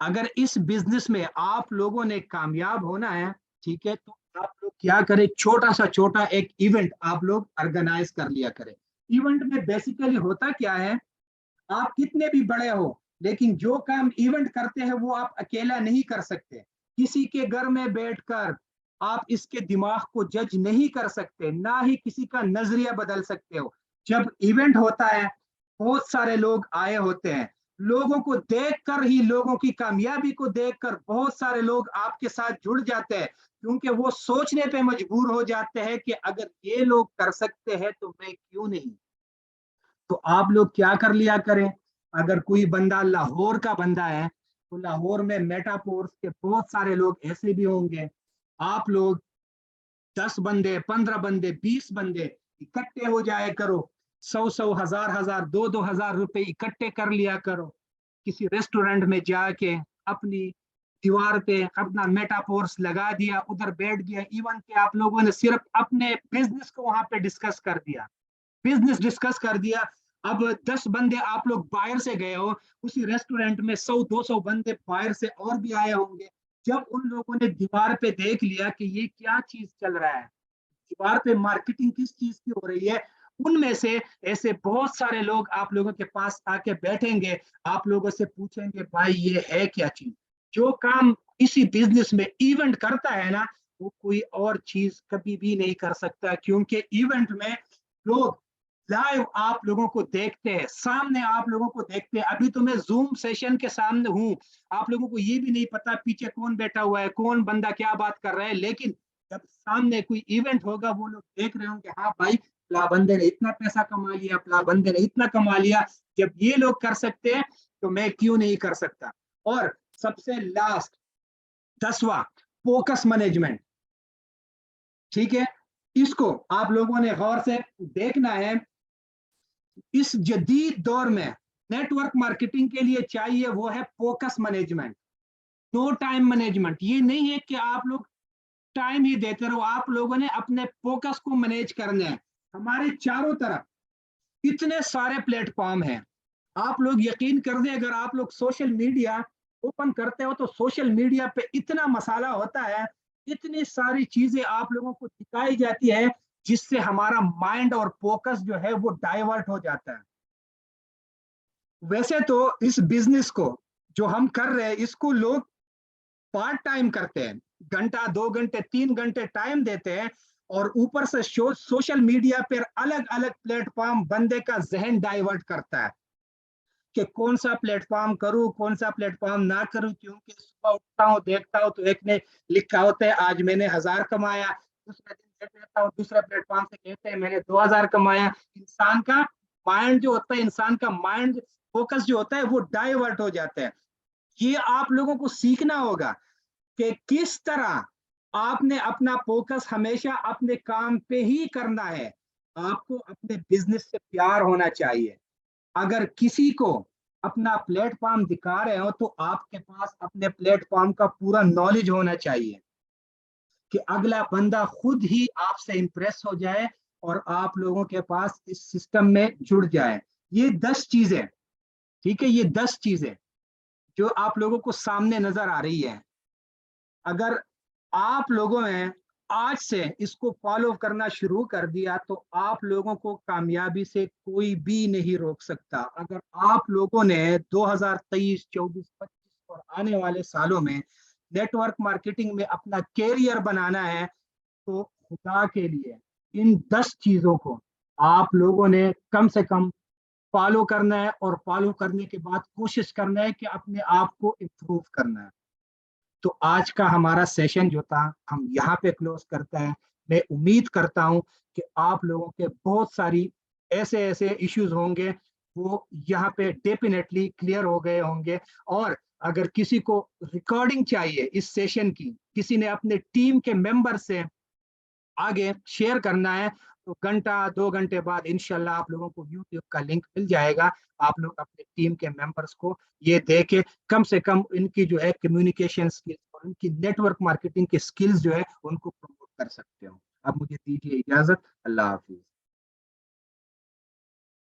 اگر اس بزنس میں آپ لوگوں نے کامیاب ہونا ہے, ٹھیک ہے, تو آپ لوگ کیا کریں, چھوٹا ایک ایونٹ آپ لوگ آرگنائز کر لیا کریں. ایونٹ میں بیسیکلی ہوتا کیا ہے, آپ کتنے بھی بڑے ہو, لیکن جو کام ایونٹ کرتے ہیں وہ آپ اکیلا نہیں کر سکتے. کسی کے گھر میں بیٹھ کر آپ اس کے دماغ کو جج نہیں کر سکتے, نہ ہی کسی کا نظریہ بدل سکتے ہو. جب ایونٹ ہوتا ہے, بہت سارے لوگ آئے ہوتے ہیں, لوگوں کو دیکھ کر ہی, لوگوں کی کامیابی کو دیکھ کر بہت سارے لوگ آپ کے ساتھ جڑ جاتے ہیں, کیونکہ وہ سوچنے پہ مجبور ہو جاتے ہیں کہ اگر یہ لوگ کر سکتے ہیں تو میں کیوں نہیں. تو آپ لوگ کیا کر لیا کریں, اگر کوئی بندہ لاہور کا بندہ ہے تو لاہور میں میٹاپورس کے بہت سارے لوگ ایسے بھی ہوں گے. آپ لوگ 10 بندے, 15 بندے, 20 بندے اکٹھے ہو جائے کرو, 100 1000 2 روپے اکٹھے کر لیا کرو. کسی ریسٹورینٹ میں جا کے اپنی دیوار پہ اپنا میٹاپورس لگا دیا, ادھر بیٹھ گیا, ایون کہ آپ لوگوں نے صرف اپنے بزنس کو وہاں پہ ڈسکس کر دیا, ڈسکس کر دیا. اب 10 بندے آپ لوگ باہر سے گئے ہو, اسی ریسٹورینٹ میں 100-200 بندے باہر سے اور بھی آئے ہوں گے. جب ان لوگوں نے دیوار پہ دیکھ لیا کہ یہ کیا چیز چل رہا ہے, دیوار پہ مارکیٹنگ کس چیز کی ہو رہی ہے, ان میں سے ایسے بہت سارے لوگ آپ لوگوں کے پاس آ کے بیٹھیں گے, آپ لوگوں سے پوچھیں گے بھائی یہ ہے کیا چیز. جو کام اسی بزنس میں ایونٹ کرتا ہے نا, وہ کوئی اور چیز کبھی بھی نہیں کر سکتا, کیونکہ ایونٹ میں لوگ لائیو آپ لوگوں کو دیکھتے ہیں, سامنے آپ لوگوں کو دیکھتے ہیں. ابھی تو میں زوم سیشن کے سامنے ہوں, آپ لوگوں کو یہ بھی نہیں پتا پیچھے کون بیٹھا ہوا ہے, کون بندہ کیا بات کر رہا ہے, لیکن جب سامنے کوئی ایونٹ ہوگا وہ لوگ دیکھ رہے ہوں کہ ہاں بھائی فلاں بندے نے اتنا پیسہ کما لیا, فلاں بندے نے اتنا کما لیا. جب یہ لوگ کر سکتے ہیں تو میں کیوں نہیں کر سکتا. اور سب سے لاسٹ 10واں, فوکس مینجمنٹ. ٹھیک ہے, اس کو آپ لوگوں نے غور سے دیکھنا ہے. اس جدید دور میں نیٹ ورک مارکیٹنگ کے لیے چاہیے وہ ہے فوکس مینجمنٹ, نو ٹائم مینجمنٹ. یہ نہیں ہے کہ آپ لوگ ٹائم ہی دیتے رہو, آپ لوگوں نے اپنے فوکس کو مینیج کرنا ہے. ہمارے چاروں طرف اتنے سارے پلیٹ فارم ہیں, آپ لوگ یقین کر دیں, اگر آپ لوگ سوشل میڈیا اوپن کرتے ہو تو سوشل میڈیا پہ اتنا مسالہ ہوتا ہے, اتنی ساری چیزیں آپ لوگوں کو دکھائی جاتی ہے, جس سے ہمارا مائنڈ اور فوکس جو ہے وہ ڈائیورٹ ہو جاتا ہے. ویسے تو اس بزنس کو جو ہم کر رہے ہیں, اس کو لوگ پارٹ ٹائم کرتے ہیں, گھنٹہ 2 گھنٹے 3 گھنٹے ٹائم دیتے ہیں, اور اوپر سے سوشل میڈیا پر الگ الگ پلیٹ فارم بندے کا ذہن ڈائیورٹ کرتا ہے. کہ کون سا پلیٹ فارم کروں کون سا پلیٹ فارم نہ کروں, کیونکہ صبح اٹھتا ہوں دیکھتا ہوں تو ایک نے لکھا ہوتا ہے آج میں نے 1000 کمایا, دوسرے دن دیکھ لیتا ہوں دوسرے پلیٹ فارم سے کہتے ہیں میں نے 2000 کمایا. انسان کا مائنڈ جو ہوتا ہے, انسان کا مائنڈ فوکس جو ہوتا ہے وہ ڈائیورٹ ہو جاتا ہے. یہ آپ لوگوں کو سیکھنا ہوگا کہ کس طرح آپ نے اپنا فوکس ہمیشہ اپنے کام پہ ہی کرنا ہے. آپ کو اپنے بزنس سے پیار ہونا چاہیے. اگر کسی کو اپنا پلیٹ فارم دکھا رہے ہو تو آپ کے پاس اپنے پلیٹ فارم کا پورا نالج ہونا چاہیے کہ اگلا بندہ خود ہی آپ سے امپریس ہو جائے اور آپ لوگوں کے پاس اس سسٹم میں جڑ جائے. یہ 10 چیزیں, ٹھیک ہے, یہ 10 چیزیں جو آپ لوگوں کو سامنے نظر آ رہی ہے, اگر آپ لوگوں نے آج سے اس کو فالو کرنا شروع کر دیا تو آپ لوگوں کو کامیابی سے کوئی بھی نہیں روک سکتا. اگر آپ لوگوں نے 2023, 24, 25 اور آنے والے سالوں میں نیٹ ورک مارکیٹنگ میں اپنا کیریئر بنانا ہے تو خدا کے لیے ان 10 چیزوں کو آپ لوگوں نے کم سے کم فالو کرنا ہے, اور فالو کرنے کے بعد کوشش کرنا ہے کہ اپنے آپ کو امپروو کرنا ہے. تو آج کا ہمارا سیشن جو تھا ہم یہاں پہ کلوز کرتے ہیں. میں امید کرتا ہوں کہ آپ لوگوں کے بہت ساری ایسے ایسے ایشوز ہوں گے وہ یہاں پہ ڈیفینیٹلی کلیئر ہو گئے ہوں گے. اور اگر کسی کو ریکارڈنگ چاہیے اس سیشن کی, کسی نے اپنے ٹیم کے ممبر سے آگے شیئر کرنا ہے تو گھنٹہ 2 گھنٹے بعد انشاءاللہ آپ لوگوں کو یوٹیوب کا لنک مل جائے گا. آپ لوگ اپنے ٹیم کے ممبرس کو یہ دے کے کم سے کم ان کی جو ہے کمیونیکیشن سکلز اور ان کی نیٹ ورک مارکیٹنگ کے سکلز جو ہے ان کو پروموٹ کر سکتے ہو. اب مجھے دیجیے اجازت, اللہ حافظ.